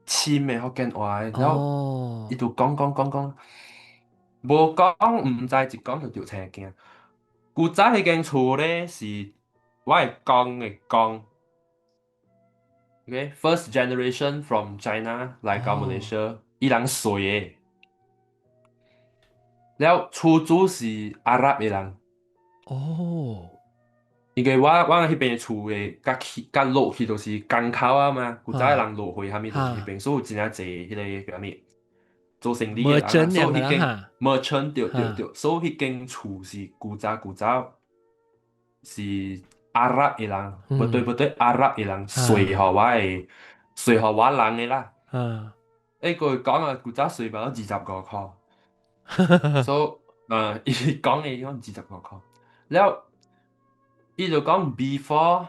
深嘅福建話嘅，然後伊就講，無講唔知一講就聽驚。古早迄間厝咧是我係講，OK，first generation from China 嚟到 Malaysia，伊人水嘅，了厝主是阿拉伯嘅人。因為我迄邊厝嘅甲落去就是港口啊嘛，古早人落去蝦米就是迄邊，所以有真正濟迄個啥物做生意嘅人，所以迄間 merchant 對，所以迄間厝是古早是阿拉伯嘅人，不對，阿拉伯嘅人隨互我人嘅啦。個講啊，古早隨包25塊，所以伊講嘅講25塊，了。伊就講 before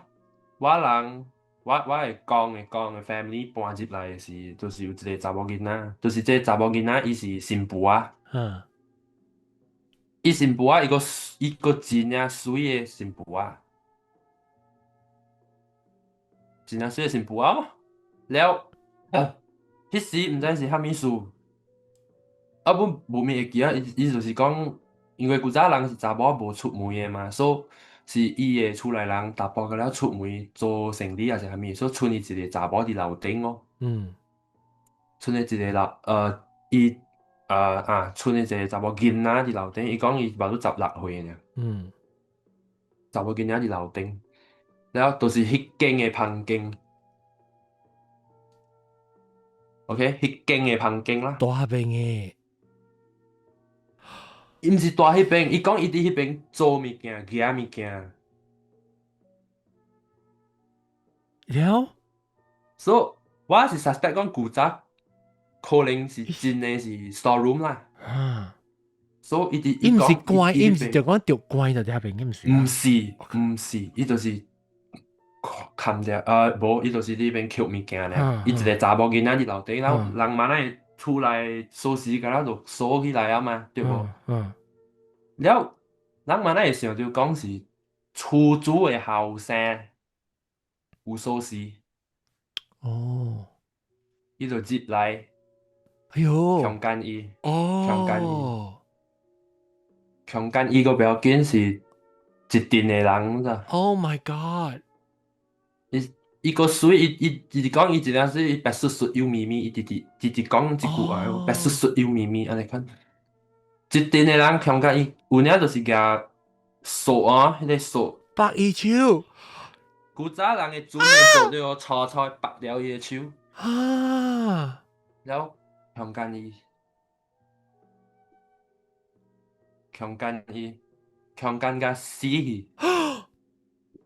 我係講嘅 family 搬入來嘅時，就是有一個查某囡仔，就是這查某囡仔伊是新婦啊，伊新婦啊，伊個真正水嘅新婦啊，真正水嘅新婦啊，了迄時毋知是啥物事，啊本無咩會記啊，伊就是講，因為古早人是查某無出門嘅嘛，所以是伊個厝內人逐步個了出門做生意啊是啥物，所以剩伊一個查某佇樓頂哦。剩伊一個伊剩伊一個查某囡仔佇樓頂，伊講伊嘛都16歲爾。查某囡仔佇樓頂，了就是迄間個房間。OK， 迄間個房間啦。大邊個？伊毋是大迄邊，伊講伊佇迄邊做物件、舉物件。了，所以我是 suspect 講古早可能是真誒是 storeroom 啦。所以伊毋是關，伊毋是就講著關在遐邊，伊毋是。毋是，伊就是冚着無，伊就是佇邊捡物件咧。伊一個查某囡仔佇樓頂，然後人嘛咧。厝內鎖匙甲咱就鎖起來啊嘛，對無？了，人嘛會想着講是厝主的後生有鎖匙，伊就入來，強姦伊，強姦伊個表緊是一陣的人咋 ？Oh my god！伊個水，伊講伊真正是伊白雪雪又咪咪，伊直講一句話，白雪雪又咪咪，安尼款。一陣的人強姦伊，有影就是夾鎖啊，迄個鎖。白伊手。古早人嘅準嘅鎖了，粗粗白了伊嘅手。了強姦伊，強姦甲死去。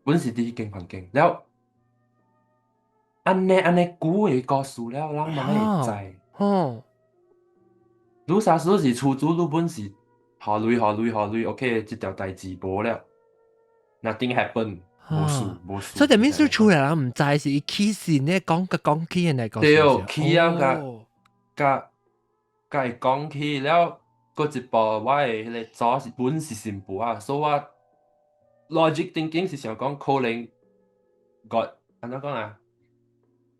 本是佇迄間環境，了。安尼久嘅故事了，人嘛會知。愈啥事是厝主，愈本是互累 ，OK， 即條代誌無了 ，nothing happen， 無事。所以面說厝內人毋知是伊起先咧講起嘅嚟講。對，起啊甲會講起了，嗰一部我嘅迄個組是本是新婦啊，所以我 logic thinking 是想講可能個安怎講啊？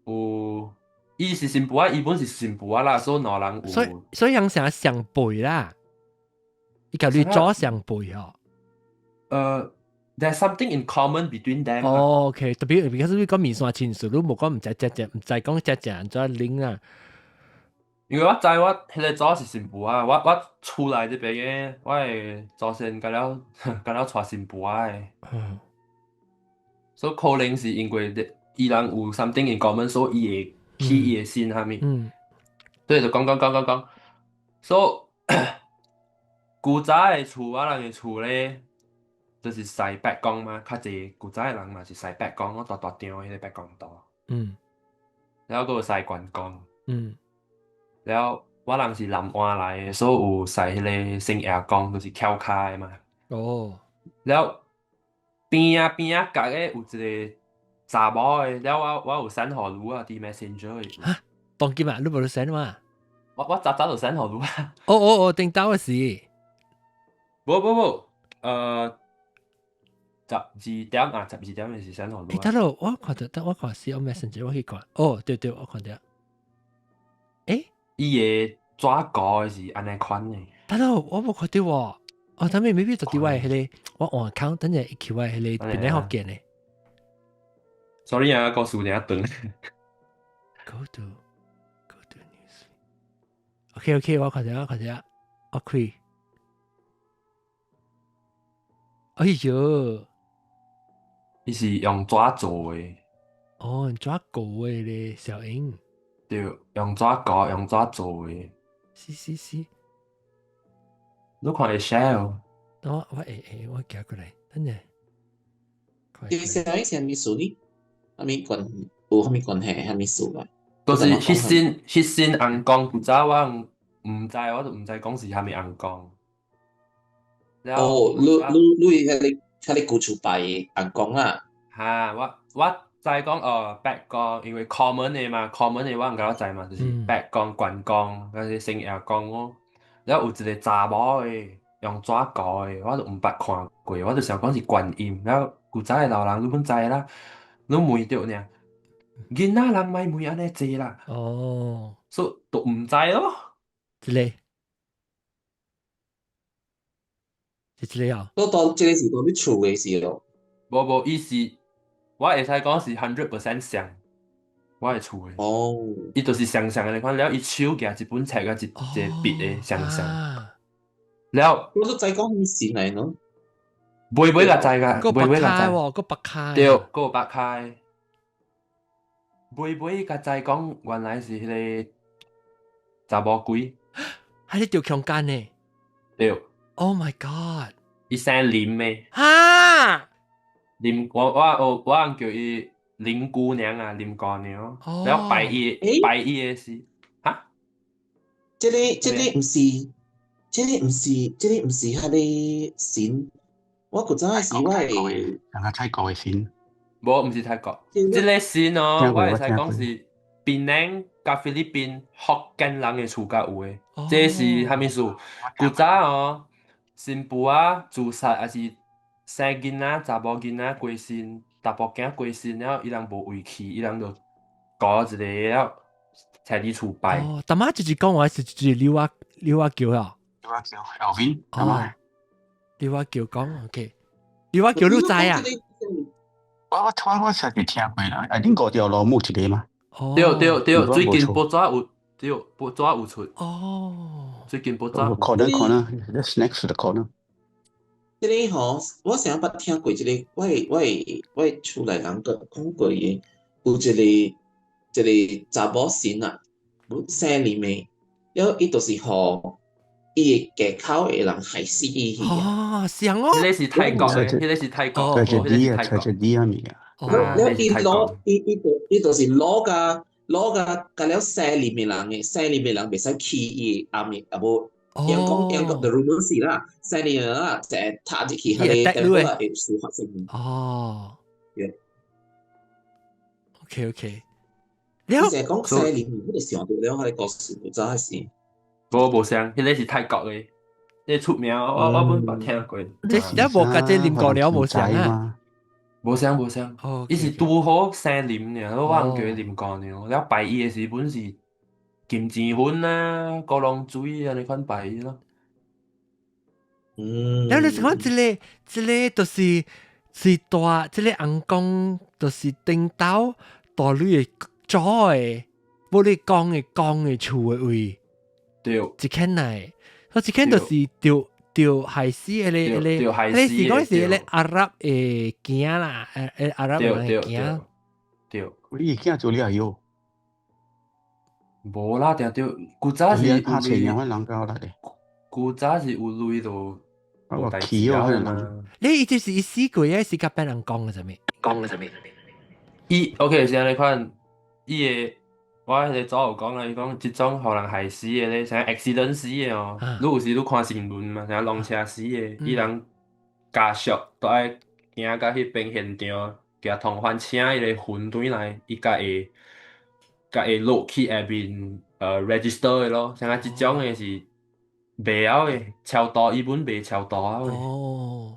有伊是新婦啊，伊本是新婦啊啦，所以兩人有。所以人成日相背啦，伊甲你做相背哦。there's something in common between them 啊。哦，OK，特別because 你講面線親屬，你冇講唔知講只再拎啊。因為我知我迄個組是新婦啊，我出來這邊嘅，我係祖先甲了甲了娶新婦啊嘅，所以可能是因為伊人有 something in common，所以伊會起伊嘅心下面。所以就講，所以古早嘅厝，我人嘅厝咧，就是西北江嘛，較濟古早嘅人嘛是西北江，我大張迄個北江島。然後佫有西關江。然後我人是南灣來嘅，所以有使迄個聖亞江，就是翹卡的嘛。然後邊啊角嘅有一個查某嘅，然後我有send互你啊，佇 Messenger 嘅。嚇，當今啊，你無send嘛？我早就send互你啊。頂到嘅事。無12點嘅是send互你。等陣我看是我 Messenger 我去看。對，我看到。伊個紙稿是安尼款嘅。等陣我冇看到喎。等陣 maybe 就啲位迄個我換 account，等陣去位迄個邊咧學見咧。Sorry 啊，個數點長。Go to news。OK，我看到，我開。哎呦，伊是用紙做嘅。用紙稿嘅咧，小英。對，用紙稿用紙做嘅。是。你看會 share？我寄過來，等陣。其實以前咪數呢，有咩關係？有咩數啊？就是迄身紅光，古早我唔知，我就唔知講是蝦米紅光。你喺古厝擺紅光啊？嚇，我知講白光，因為 common 嘅嘛 ，common 嘅我唔夠知嘛，就是白光、關光，嗰啲聖亞光咯。然後有一個查某嘅用紙稿嘅，我都唔捌看過，我就想講是觀音。然後古早嘅老人你本知啦，你問到呢，囡仔人咪問安尼濟啦。所以都唔知咯。一個啊？都當這個是當你厝嘅事咯。無，伊是我會使講是100%像我嘅厝嘅。伊就是像嘅你看，然後伊手夾一本冊甲一個筆嘅像。然後我都知講咩事嚟咯。妹甲知㗎，個白妹甲知。喎，個白開。對，個有白開。妹甲知講原來是迄個查某鬼。喺你條強姦呢？對。Oh my god！伊姓林嘅。嚇！林，我叫伊林姑娘啊，林姑娘。然後拜伊嘅是嚇？這個唔是佢哋神。我覺得是我係泰國嘅神。無，唔是泰國。這個神哦，我會使講是檳榔甲菲律賓福建人嘅厝甲有嘅。這是蝦米事？古早哦，新婦啊自殺，還是生囡仔、查某囡仔過身，查甫囝過身，然後伊人無位去，伊人就搞一個了，摕佇厝擺。大媽就是講話是劉阿橋啊。劉阿橋 Alvin。劉阿橋講 OK。劉阿橋你知啊？我實係聽過啦，係邊個條路冇一個嘛？對，最近報紙有，對，報紙有出。最近報紙。Corner，that's next to the corner。這個吼，我成日捌聽過這個，我厝內人講過嘅，有一個查某神啊，生裡面，了伊就是互伊個家口嘅人害死伊去啊。像哦。迄個是泰國嘅，迄個是泰國。tragedy 啊咪啊。了伊就是攞甲了生裡面人嘅，生裡面人袂使起伊阿面啊無。英國的 rumor 是啦，生裡面啦就係踏入去佢哋地方會事發生。OK。你成日講生裡面，我就想到了佢個故事，就係是。無像，迄個是泰國嘅。啲出名，我本捌聽過。這是無甲這啉過了無相啊？無相，伊是拄好生啉爾，我唔叫伊啉過了。了拜伊嘅時本是金錢粉啊、高龍水啊，你款拜伊咯。แล้ว你講這個就是大，這個紅光就是頂到大女嘅左嘅，冇你講嘅厝嘅位，對，一間嚟，所以一間就是條海絲嘅條海絲，你是講是咧阿拉嘅囝啦，阿拉嘅囝，對，你驚做你係喲，無啦，對，古早是你拍車人揾人教嚟，古早是有類度。我話企咗喺度。你就是伊死過啊，是甲別人講嘅啥物？伊 OK 先你看，伊個我迄個早有講啦，伊講即種互人害死嘅咧，像 accident 死嘅哦。你有時你看新聞嘛，像撞車死嘅，伊人家屬都愛行到迄邊現場，驚同翻請伊個魂轉來，伊甲會落去下邊register 嘅咯，像即種嘅是。袂曉嘅，超大伊本袂超大嘅。哦，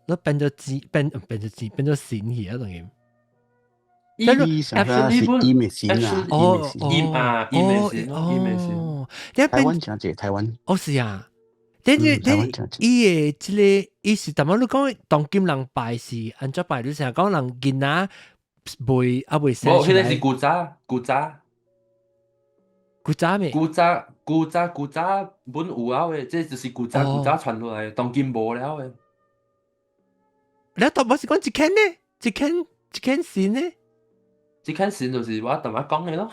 你變咗錢，變咗錢去啊，等於。伊上下是伊咪線啊，伊咪線。台灣真濟，台灣。哦是啊，但伊嘅即個意思，但係你講當今人拜是按怎拜？你成日講人囡仔袂生出來。無，迄個是古早咩？古早本有啊喂，這就是古早傳落來，當今無了喂。你當我是講一間呢？一間線呢？一間線就是我同我講嘅咯。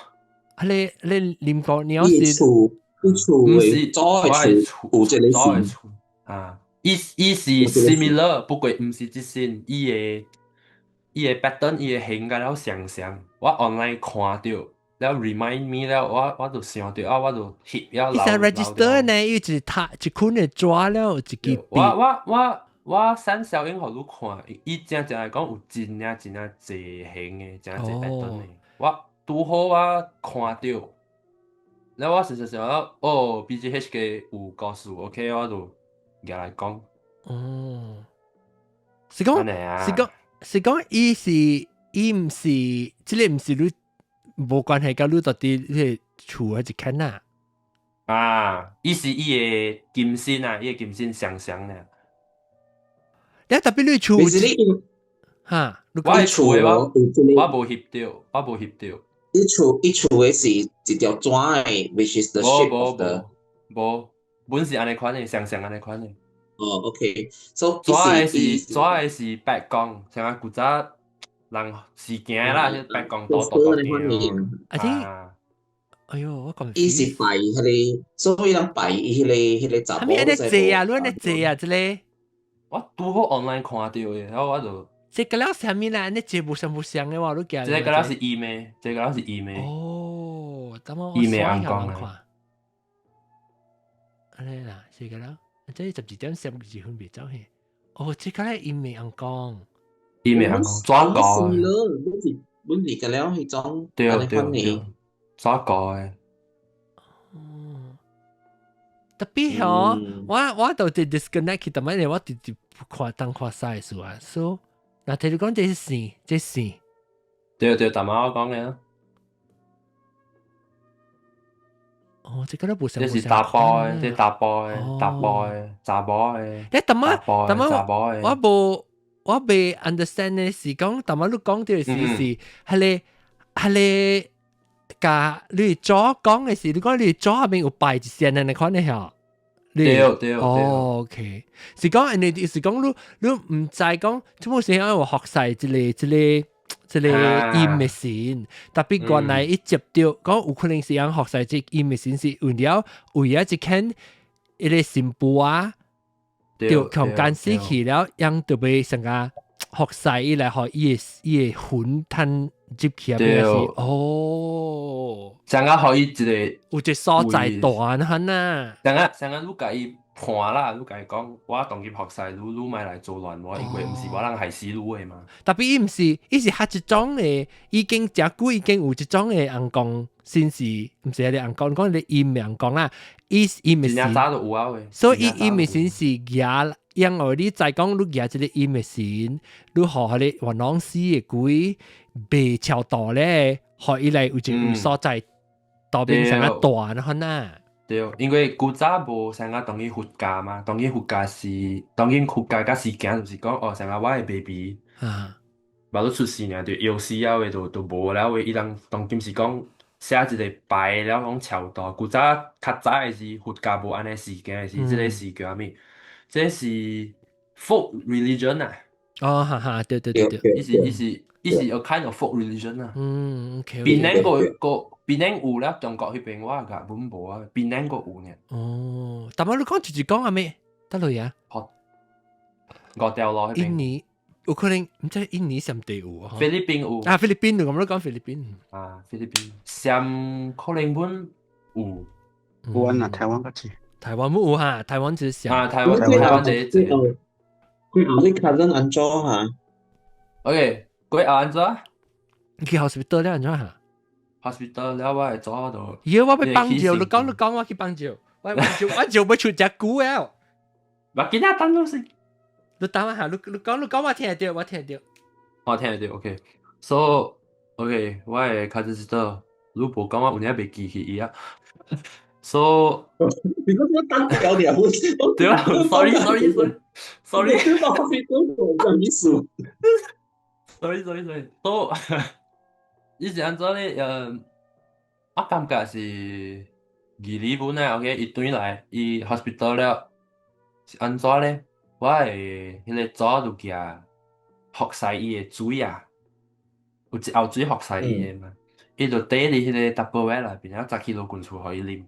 你念過你有時？唔是早嘅厝，有這個線啊。伊是 similar，不過唔是即線，伊個 pattern 伊個形甲了相，我 online 看到。了 remind me 了，我就想到啊，我就翕了留。伊實 register 呢，伊一捆嘅抓了一支筆。我三小影互你看，伊真係講有真濟形嘅，真濟白燈嘅。我拄好我看到，แล้ว我想了，哦 ，BGH 嘅有故事 ，OK， 我就入來講。哦，是講伊唔是，即個唔是你。無關係，甲你到底迄個厝一間啊？啊，伊是伊個金身啊，伊個金身相咧。你特別你厝哈？我厝誒我無翕到。伊厝誒是一條紙誒 ，which is the shape of the。無，本是安尼款誒，相安尼款誒。哦 ，OK，so 紙誒是白光，像啊古早。人事件啦，啲白光多啲。哎呦，我講。伊是拜迄個，所以人拜伊迄個查某。係咪你借啊？你你借啊？即個？我拄好 online 看到嘅，然後我就。這個了啥物啦？你借無相嘅話，你驚。這個了是 email，這個了是 email。哦，咁我 email 暗講嘅。係啦，這個了，即係12:32分別走去。哦，這個咧 email 暗講。伊咪行講抓個，本嚟嘅了係種對，抓個嘅。特別嗬，我到啲 disconnect 佢，但係我直接看曬數啊，所以嗱，睇你講這是線，對，但係我講嘅。哦，這個都冇上。這是打波嘅，這打波嘅，查波嘅。你但係我未 understand 呢是講，但係你講到嘅是係你甲你左講嘅時，你講你左下面有擺一線嘅，你看你下。對。哦 ，OK， 是講你是講你唔知講，全部時間我學曬這個音嘅線，特別原來一接到講有可能是樣學曬這音嘅線是為了一間一個新婦啊。就強間死去了，讓特別成個學曬以來學伊個魂吞接起入邊是哦。哦，像啊可以一個有一個所在大很呐。像啊，你甲伊判啦，你甲伊講，我當今學使，你咪來做亂我，因為毋是我人害死你誒嘛。特別伊毋是，伊是較一種誒，已經誠久已經有一種誒紅光，先是毋是迄個紅光，講你伊毋係紅光啦，伊咪是，真正早就有啊喂。所以伊咪先是舉，因為你再講你舉即個伊咪先，你學迄個雲朗斯嘅鬼白超大咧，學伊來有一個所在，道邊上個大很呐。對，因為古早無像啊，當今佛教嘛，當今佛教甲事件就是講哦，像啊，我誒 baby，冇得出世呢，就有死了誒，就無了誒，伊人當今是講寫一個牌了講超大，古早較早誒是佛教無安尼事件誒是，即個事叫咩？這是 folk religion 啊。哦，哈哈，對，伊是 a kind of folk religion 啊。OK。檳榔有啦，中國迄邊我根本無啊，檳榔個有呢。哦，但係你講直接講係咩？得嚟啊？五條路迄邊。印尼有可能唔知印尼上地有啊？菲律賓有。啊，菲律賓，咁你講菲律賓。啊，菲律賓上可能本有。有啊，台灣嗰次。台灣冇有哈，台灣就是上。啊，台灣第一隻。佢後啲 cousin 安怎嚇 ？OK，佢後安怎？佢 hospital 了安怎嚇 ？hospital 了，我係左度。要我要幫照，你講我去幫照，我照要出隻股了。我今日等到先。你等下，你講我聽得到，我聽得到。我聽得到 ，OK。So OK，我係 cousin sister，你無講我有影袂記起伊啊。So，你嗰個單有了，對啊，sorry，都以前安怎咧？我感覺是義理本啊 ，OK， 伊轉來，伊 hospital 了，是安怎咧？我係迄個左就行服侍伊嘅水啊，有一後水服侍伊嘅嘛，伊就底伫迄個 double well 內邊，然後扎起落滾出互伊啉。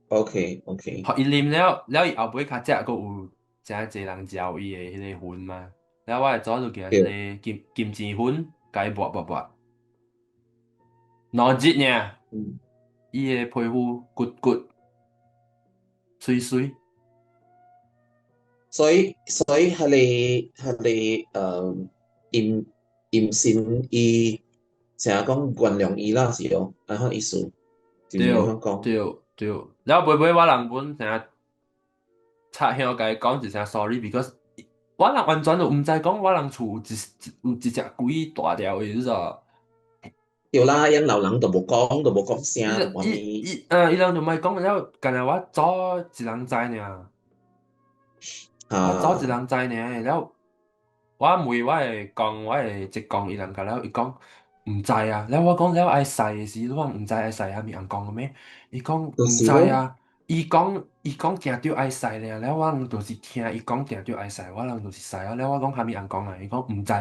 OK，互伊啉了，伊後尾較只，佫有誠濟人嚼伊嘅迄個粉嘛。然後我係左就行迄個金錢粉，甲伊抹，兩日爾，伊嘅皮膚骨水。所以係你陰性伊成日講原諒伊啦，是哦，安怎意思？對，然後尾我人本成日插向甲伊講一聲 sorry，because 我人完全就毋知講我人厝有一隻鬼大條嘅，你知道？對啦，因老人都無講聲，伊人就咪講了，干係我早一人知爾。我早一人知爾，了我問我會講，我會直講伊人甲了，伊講毋知啊。了我講了愛洗嘅時，你講毋知愛洗蝦米人講嘅咩？伊講毋知啊。伊講定着愛洗咧，了我人就是聽伊講定着愛洗，我人就是洗啊。了我講蝦米人講啊？伊講毋知。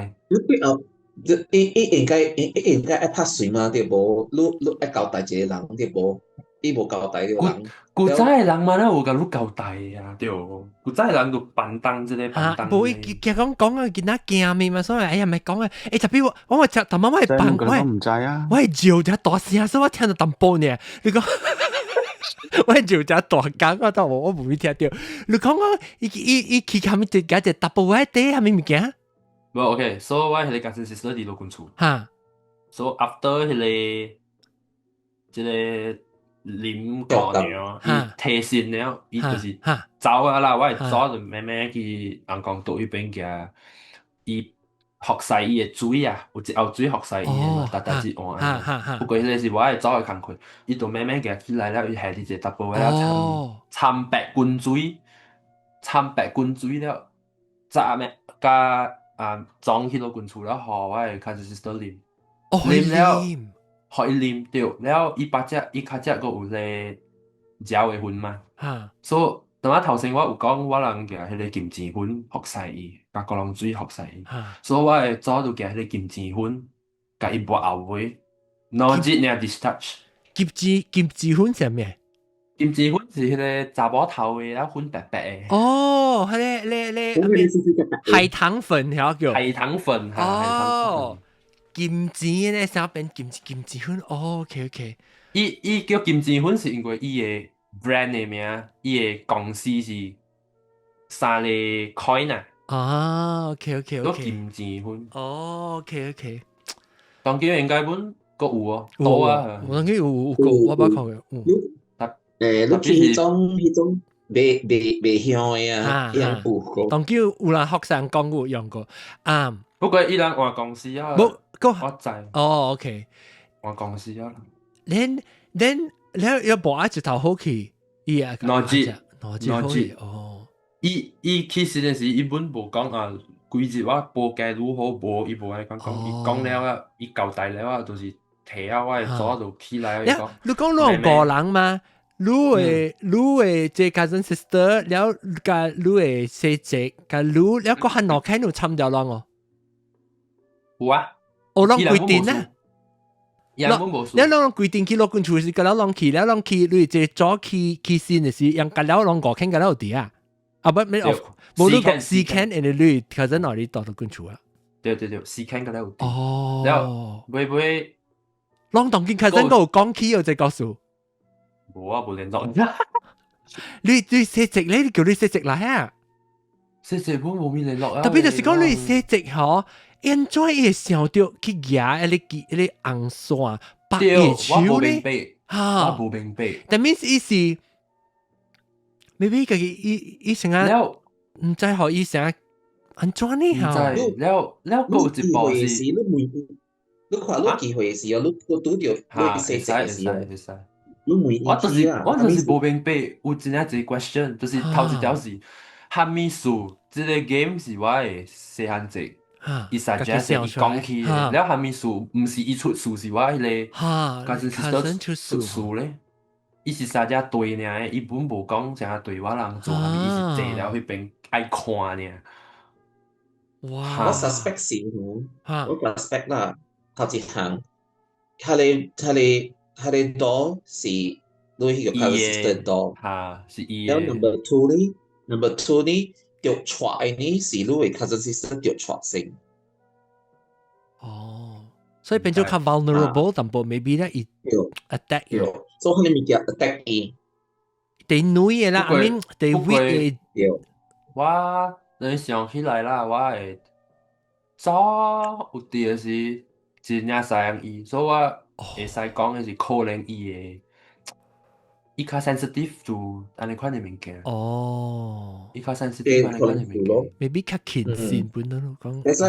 伊應該愛拍水嘛，對無？你愛交代一個人，對無？伊無交代個人。古早嘅人嘛，哪有甲你交代啊？對，古早嘅人就板當即個板當。無伊講啊，囡仔驚咪嘛，所以哎呀，咪講啊！特別我頭媽我係扮，我唔知啊。我係叫隻大聲，所以我聽到淡薄呢。你講，我係叫隻大間，我唔會聽到。你講我，伊去下面隻隻 double 位底下面物件。無 OK，so 我迄個家陣是捨佇老公厝。哈。So after 即個啉過了，伊提神了，伊就是走啊啦。我係走就慢慢去人講島迄邊行，伊服侍伊嘅水啊，有一後水服侍伊嘅嘛，大一碗。不過迄個是我係走嘅工課，伊就慢慢行起來了，伊下啲只 double 了，參白滾水了，炸咩加裝去到滾厝了，互我係開始喺度啉。啉了，互伊啉着，了伊較只佫有咧嚼嘅粉嘛。所以當我頭先我有講，我人夾迄個金錢粉服侍伊，甲高浪水服侍伊。所以我會早就夾迄個金錢粉，甲伊抹後尾，兩日爾 discharge。金錢粉係咩？金錢粉是迄個查某頭嘅，然後粉白白嘅。哦，係咧海棠粉，係叫。海棠粉。金錢咧，想變金錢粉。哦，OK，伊叫金錢粉是因為伊個 brand 嘅名，伊個公司是三個 coin 啊，啊叫，OK，金錢粉。哦，OK，當今應該本個有哦，有多啊啊，我諗佢有個，我捌看嘅，你特你去迄種未香的啊，嚇香有個。當叫有人學生講有用過，啊，不過伊人換公司啊，冇個，我知哦，OK，換公司啊。then 要無啊一頭好去，伊啊，哪隻好去，哦，伊其實陣時伊本無講啊，規日我報價如何無，伊無愛講，伊講了啊，伊交代了啊，就是摕啊，我嘅紙就起來啊，伊講。你講你有五人嗎？你嘅即 cousin sister，了甲你嘅細姐，甲你了個韓國開你參掉人哦，有啊，我攏規定啊。伊人本無輸。你攏規定去落關厝是甲了攏去，了攏去，你即早去先的是，讓甲了攏五天甲了有啲啊，啊不沒無你講時間，and 你 cousin 我哋到到關厝啊。對，時間甲了有啲。哦，了會，攏當見 cousin 個有講起又再告訴。無啊，無聯絡。你細直咧，你叫你細直來啊！細細本無面聯絡啊。特別就是講你細直嗬。enjoy 會想到去夾你紅線白葉樹咧，我無明白。但 means 伊是 maybe 個伊成啊，唔知何伊成啊 enjoy 呢嚇。了有一部是，你看你機會時哦，你拄着你細隻嘅時候，會使。你問我就是伊無明白，有真正一個 question，就是頭一條是哈密樹，這個 game 是我嘅細漢仔。伊suggest 伊講起，了下面樹唔是伊出樹，是我迄個，家陣出樹咧。伊是三隻對爾，伊本無講啥對我人做，伊是坐了迄邊愛看爾。哇！我 suspect 是我 suspect 啦，頭一行，佢哋多是你迄個 persistent 多，是伊แล้ว number two 呢？着錯嘅呢是你嘅 cousin sister 着錯先。哦，所以變咗較 vulnerable，但係 maybe 咧伊 attack 佢，所以佢哋咪叫 attack 伊。地女嘅啦，I mean 地 weak 嘅。我你想起來啦，我係早有啲是真正使用伊，所以我會使講嘅是可能伊嘅。伊較 sensitive to 安尼款嘅物件。哦，伊較 sensitive 安尼款嘅物件。maybe 較謹慎本來講。That's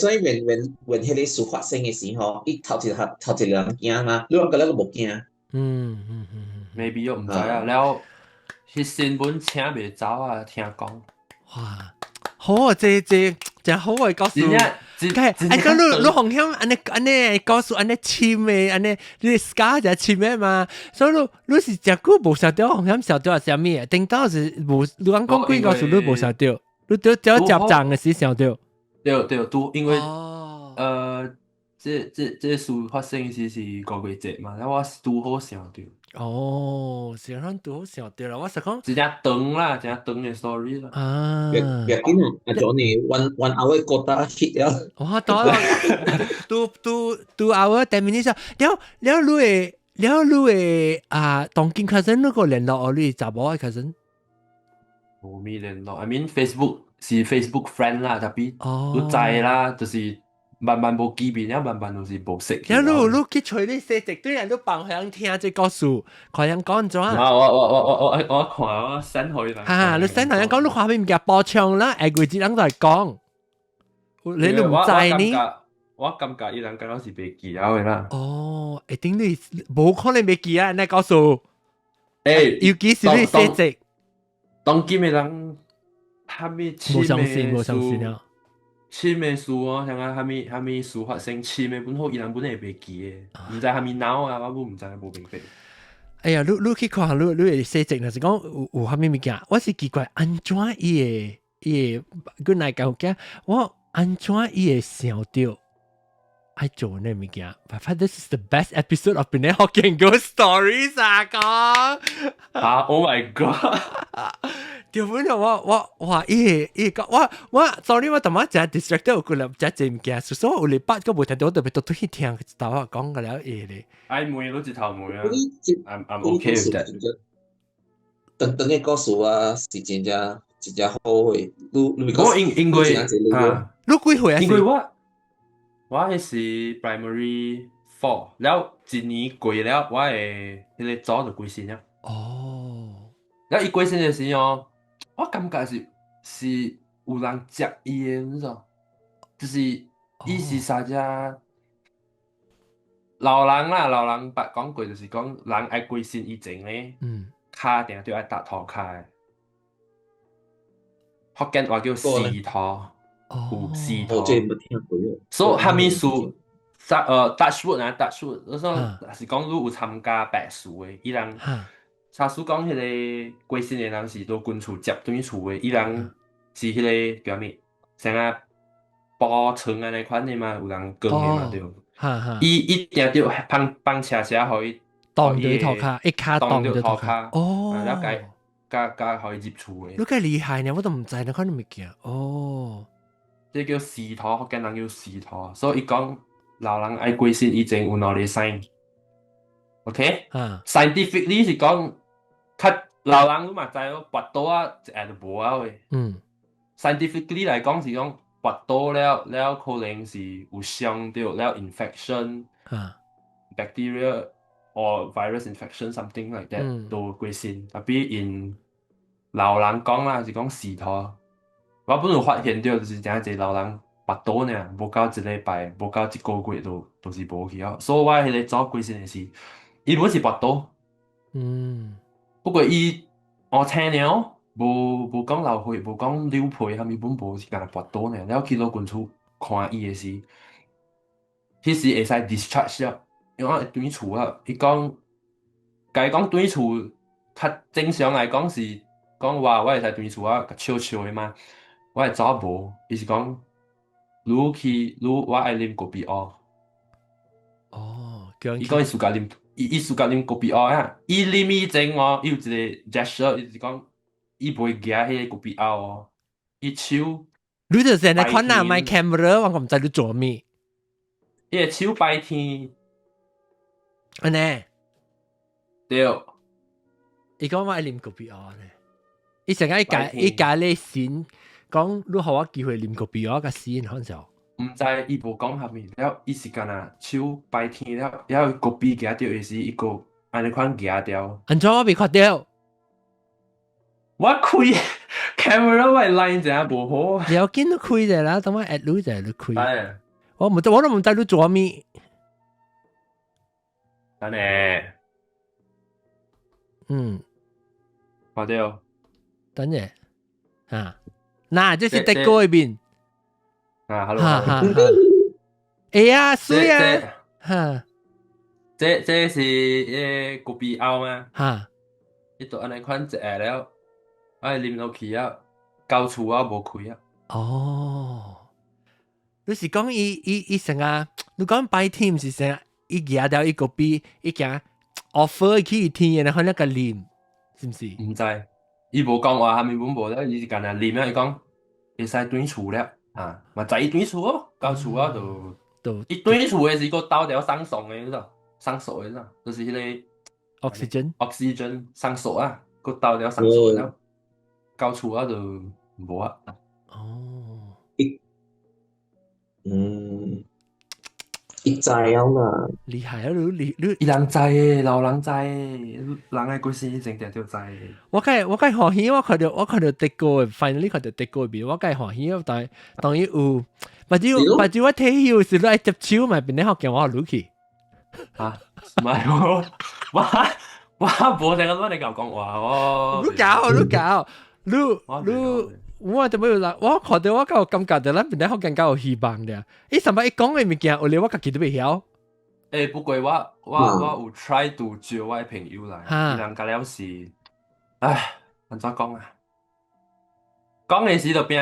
why when 迄個事發生嘅時候，伊頭一個人驚嘛，你兩個人無驚。maybe 又唔知啊，了迄新聞請袂走啊，聽講。哇，好啊，這好嘅告訴。講你紅險安尼告訴安尼簽嘅安尼，你 scar 就簽嘅嘛，所以你是食久無食到紅險食到係啥物啊？頂到是無，你講講幾告訴你無食到，你只夾漲嘅時食到。對，都因為這事發生時是5月節嘛，然後我拄好想到。哦，是咱拄好想到啦，我實講。真正長啦，真正長嘅 story 啦。啊，別緊啊，阿 Johnny one hour quota hit 了。哇，到啦，two hour 10 minutes 了你嘅啊，當今 cousin 那個聯絡你查某嘅 cousin。冇咩聯絡 ，I mean Facebook 是 Facebook friend 啦，特別都知啦，就是慢慢無見面，慢慢就是無識。你去找你細直對人都幫人聽這個事，看人講咗啊！我看我新開啦。嚇！你新人講你話俾唔夾播唱啦，下季節人都係講，你都唔知呢？我感覺伊人敢若是袂記啊嘅啦。哦，一定你冇可能袂記啊！你告訴，尤其是你細直，當今嘅人，蝦米冇相信啊！簽嘅事哦，像啊蝦米事發生簽嘅本好，伊人本係袂記嘅，唔知蝦米鬧啊，我本唔知冇明白。哎呀，你去看你嘅細直，若是講有蝦米物件，我是奇怪，安怎伊個佢嚟講嘅，我安怎伊會想到愛做呢物件？我發覺 this is the best episode of Penang Hokkien Ghost Stories 啊，講啊 ，Oh my god！條本就哇我 sorry 我頭先真 distracted 我個真係唔驚，所以我哋八個冇聽到特別多啲聽大話講嘅了嘢咧。愛妹都一頭妹啊，I'm 嗰啲 okay 故事 with that。真係等嘅故事啊，是真正好嘅。你我因為啊，你幾歲啊？因為我係是 primary 4，了一年過了，我係迄個組就歸線了。哦，了伊歸線嘅時候，我感覺是有人接伊嘅，你知道？就是伊是啥只老人啦，老人捌講過，就是講人愛歸線以前咧，骹定着愛搭塗骹嘅。福建話叫絲拖，有絲拖。我最冇聽過喎。所以下面數touchwood 啊 touchwood，嗰種是講你有參加白事嘅，伊人查數講迄個歸線嘅人是到軍厝接對厝嘅，伊人是迄個叫咩？像啊包床安尼款嘅嘛，有人講嘅嘛對。伊定着放車互伊當着塗骹，一骹當着塗骹。哦，了解。加可以接觸嘅。你咁厲害呢，我都唔知你可能未見。哦，即叫絲拖，福建人叫絲拖，所以伊講老人愛歸線以前有哪裡 sign。OK？Scientifically 是講，較老人你嘛知咯，跋倒啊一下就無啊喂。Scientifically 來講是講跋倒了可能是有傷到了 infection。bacteria or virus infection something like that 都歸線，特別因老人講啦，是講絲拖。我本來發現到就是真係老人跋倒呢，無夠一禮拜，無夠一個月都是無去啊。所以我迄個做歸線嘅事，伊本是跋倒，不過伊我聽了，無講流血，無講流皮，他們本無是干跋倒呢。了去到軍厝看伊嘅時，迄時會使 discharge 了。因為我轉厝啊，伊講，甲伊講轉厝，較正常來講是講我會使轉厝啊，笑笑的嘛。我會走無，伊是講，我愛啉咖啡哦。哦，伊講伊暑假啉，伊暑假啉咖啡哦啊。伊啉以前哦，伊有一個 gesture，伊是講，伊袂舉迄個咖啡哦，伊手。你就成日看下 my camera，我唔知你做咩。伊個手擺天。安尼，對，伊講我愛啉咖啡哦呢，伊成日伊家咧先講，你互我機會啉咖啡哦個先，好像。唔知伊無講啥物，了伊是干那手擺天了咖啡夾掉伊時，伊個安尼款夾掉。安怎我未看到？我開 camera 我line 真係無好。你有見到開者啦，等我 at 你就你開。係。我都唔知你做咩。等你，看到，等陣，嗱，這是德國嗰邊，hello，哎呀，水啊，這是誒咖啡歐嘛，伊都安尼款一下了，我啉落去啊，到厝啊無開啊。哦，你是講伊成啊，你講白天是成啊？伊夾掉伊個邊，伊講 offer 去聽，然後那個啉，是唔是？唔知，伊無講話，下面本無咧，伊是干那啉啊，伊講會使轉厝了，嘛知伊轉厝哦，到厝啊就，伊轉厝嘅是個倒條上爽嘅，你知道？上鎖嘅，就是迄個 oxygen 上鎖啊，個倒條上鎖了，到厝啊就無啊。哦，伊知啊嘛，厲害啊！你伊人知嘅，老人知嘅，人嘅故事正定就知嘅。我梗歡喜，我看到德國嘅 finally 看到德國邊，我梗歡喜，當然有，或者我睇有時都愛接手嘛，邊啲學叫我落去。唔係我冇成日攞你講話哦。你搞，我就冇啦，我看到我夠感覺到咱邊啲學更加有希望嘅。伊什麼一講嘅物件，我連我自己都未曉。不過我有 try to 招我朋友來，伊人甲了是，唉，安怎講啊？講嘅時就拼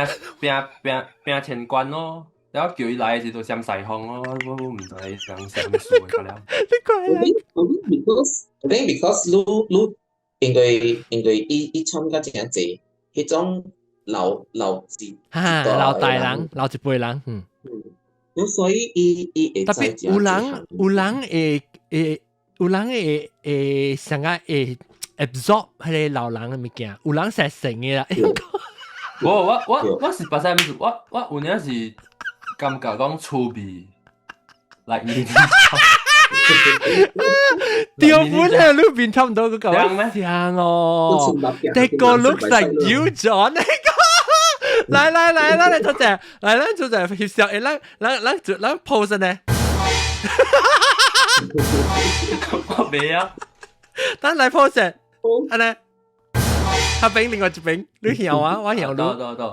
天關咯，然後叫伊來嘅時就閃西風咯，我唔知人閃咩事嘅了。你怪啦。I think because 你因為伊參加真濟。迄種老一哈，代老大的人，老一輩人，咁所以伊會知特別有人會想個會 absorb 迄個老人嘅物件，有人實成嘅啦。我是巴西物，我有影是感覺講趣味，like 面掉本喺裏邊差唔多嗰嚿像像哦。That girl looks like you, John。來，你做隻，來，咱做隻翕相，咱 pose 呢？我未啊，咱來 pose，安尼。下邊另外一邊，你曉啊，我曉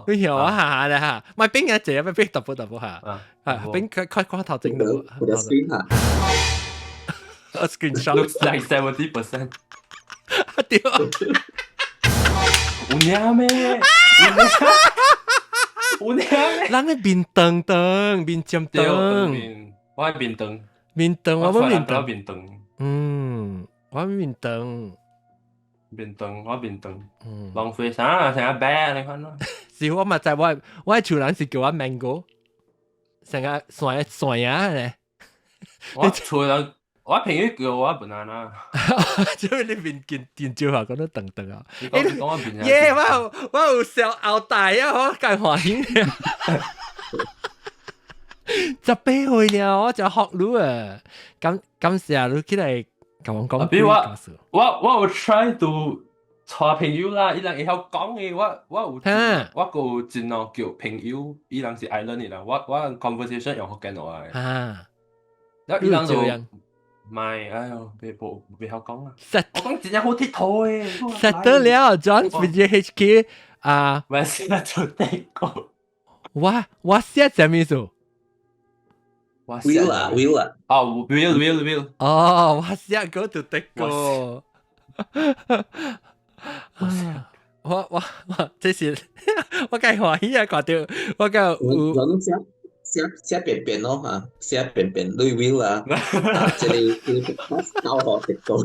你曉啊，下咧嚇，咪邊嘅姐，咪邊double下，邊快頭整到，我的 screen 哈，我 screenshot looks like 70%。屌，有影咩？有影咩？人嘅面長，面尖對，長，我係面長，面長，我冇面長，面長，我面長。面長，我面長，浪費啥？成日啤你看咯。是我咪就係我係潮人是叫我 mango，成日蒜啊咧。我潮人，我朋友叫我 banana。因為你面見照下講得頓啊。你講我面耶！我有笑後大啊，我介歡喜。18歲了，我就學你啊。咁時啊，你起來。比如我有 try to 找朋友啦，伊人會曉講嘅，我有盡量叫朋友，伊人是 island 嘅啦，我 conversation 用福建話嘅。伊人就唔係，哎呦，未曉講啊！我講真係好鐵土嘅。實得了 ，John VJHK 啊，我寫做第個。我寫什麼數？Will 啊，Will 啊。哦 ，Will。哦，我寫嗰度的個。我這是我介歡喜啊！覺得我個有寫便咯嚇，寫便對 Will 啊，即係教學的個。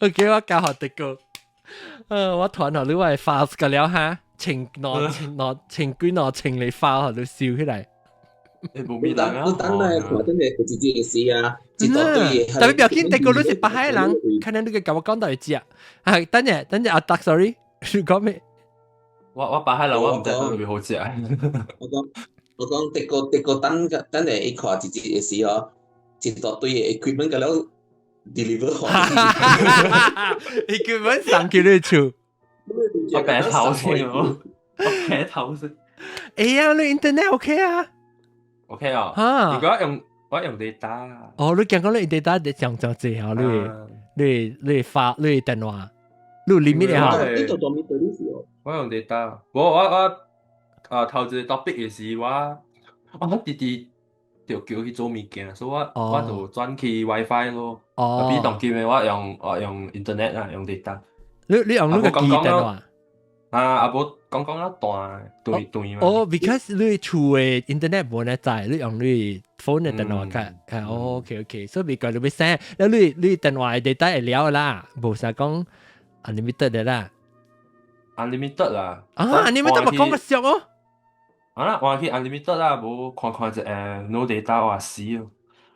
OK，我教學的個。我團學你話 fast 㗎了嚇，情幾攞情嚟 fast 都笑起來。你等啊！等咧，我真係佢自己嘅事啊，知道對嘢。特別表見第個都是巴海人，可能你嘅教我講到嚟知啊。係等陣阿達 ，sorry， 你講咩？我巴海人我唔知道會好食啊。我講第個等嚟一看自己嘅事哦，知道對嘢 equipment 嘅了 deliver 好。equipment 上叫你做。我病頭先喎，我病頭先。哎呀，你 internet OK 啊？OK 啊，如果我用 data。哦，你講你 data 你上濟啊，你發你電話，你 limit 啊？我用 data，我頭一個 topic 嘅時我直直就叫去做物件，所以我就轉去 WiFi 咯。比當今嘅我用 internet 啊，用 data。你用你個機電話？阿伯講一段對嘛？哦 ，because 你厝嘅 internet 冇得載，你用你 phone 嘅電話嘅。OK， 所以未講你要聲，แล้ว你電話嘅 data 係了啦，冇啥講 unlimited 嘅啦。unlimited 啦。unlimited 咪講個笑哦。換去 unlimited 啦，冇看隻no data 話死咯。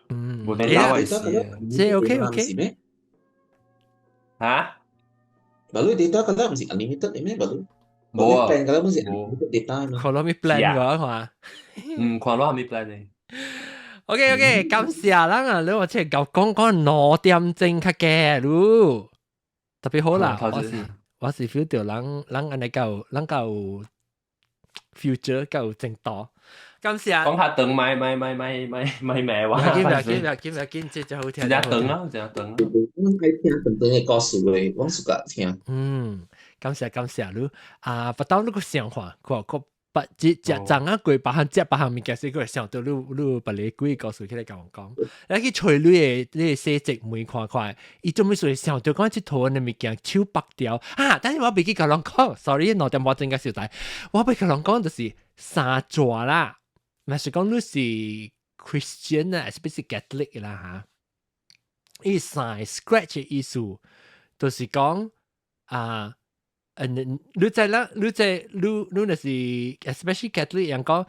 冇 data 話死啊。即係 OK。嚇？Baru data kalau mesti unlimited ni meh baru. 冇啊。plan kalau mesti unlimited data no. Kalau 咪 plan 嘅話，看落係咪 plan 呢 ？OK， 感謝人啊！你話即係講5點鐘較嘅咯，特別好啦。我是 feel 到人安尼夠 future 夠正多。感謝。講下等咪咩話？見，這就好聽。一下等。我係聽等嘅故事嘅，我suka聽。感謝你啊！不當你個想法，佢不只賺啊貴，百項物件先佢想到你把你貴故事起來甲我講。你去隨你嘅寫積每看，伊做咩事想到講即套嘅物件超白掉啊！但是我未記甲人講 ，sorry， 5點我真嘅小弟，我未甲人講就是三座啦。咪是講你是 Christian 啊，是不是 Catholic 啦嚇？伊曬 scratch 嘅意思，就是講啊，你在啦，你那是 especially Catholic 人講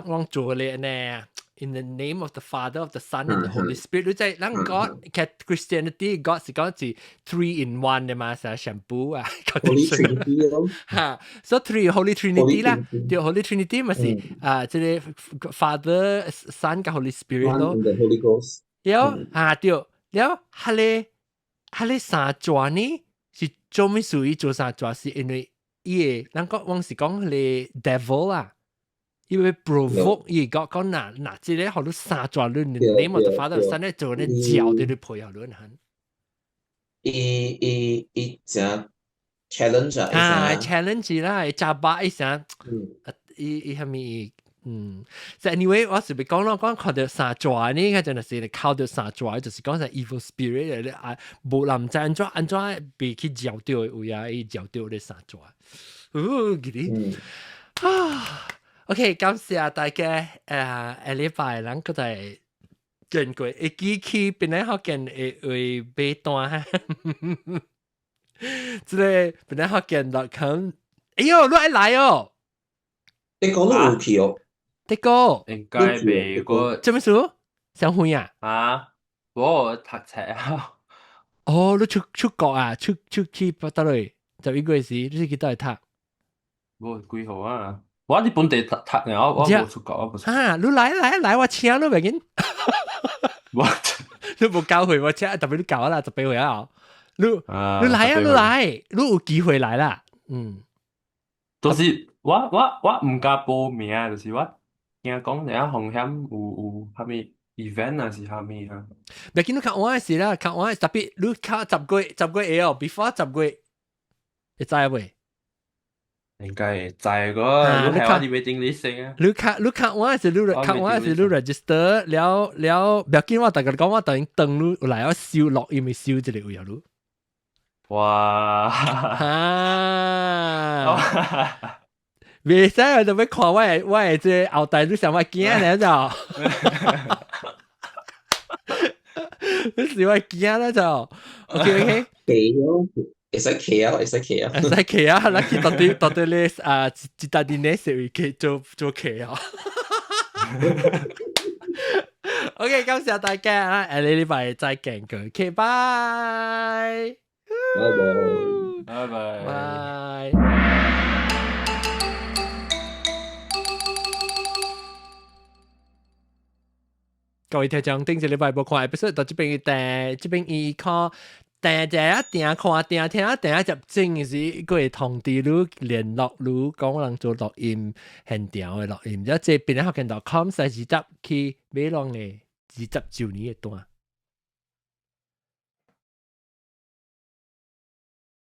我做咧呢。In the name of the Father, of the Son, and the Holy Spirit， 你在咱God Christianity God 是講是 three in one 嘅嘛，係 shampoo 啊 Holy Trinity 咯，嚇，所以 three Holy Trinity 啦，對 Holy Trinity 咪是即係 Father、Son 加 Holy Spirit 咯。The Holy Ghost。了對，了下咧三爪呢是做咩屬於做三爪？是因為伊個，咱講往是講咧 devil 啊。因為 provoke 而講嗱，即係好多三爪輪 name of the Father Son 咧做咧教對你配合輪很。伊正 challenge 啊 challenge 啦，揸把一聲，伊係咪即係 anyway， 我是咪講咯，講靠到三爪呢，佢真係是靠到三爪，就是講係 evil spirit 咧，無人知安怎被去嚼掉，有啊，伊嚼掉咧三爪。嗰啲啊。OK， 感謝大家下禮拜咱個在見過，會記起邊個學見會買單，即係邊個學見.com， 哎呦，你愛來哦！你講到有去哦，德哥，應該未過做咩事？上會啊？啊，我讀冊啊。哦，你出國啊？出去不得嘞？就一個月時，你是幾多嚟讀？我幾號啊？我喺本地讀嘅，我冇出國，我冇出國。啊，你來，我請你咪緊。你冇教會我請，特別你教啦，就俾佢啊！你來啊，你來，你有機會來啦。就是我唔敢報名啊，就是我驚講你啊風險有蝦米 event 啊是蝦米啊。咪見到靠我嘅事啦，靠我特別你靠10個月哦 ，before 10個月，你知未？應該在個，你睇我啲 waiting list 啊。你靠我係你靠我係你 register 了，唔要緊我大家講我等你來我燒落因為燒一個有你。哇！未使我就要看我係即後代你想我驚咧就，你是我驚咧就 ，OK。企咯，會使企啊，會使企啊，會使企啊，嗱佢到底咧一大啲呢社會企做企啊。OK， 感謝大家啊！下禮拜再見佢 ，OK， 拜拜拜。拜。各位聽眾，頂一禮拜無看 episode 到這邊伊看。第一定看定聽定一集整嘅時，佢會通知你聯絡你講人做錄音現場嘅錄音，即係邊一學見到 com 使2集去買落嚟2集就你嘅單。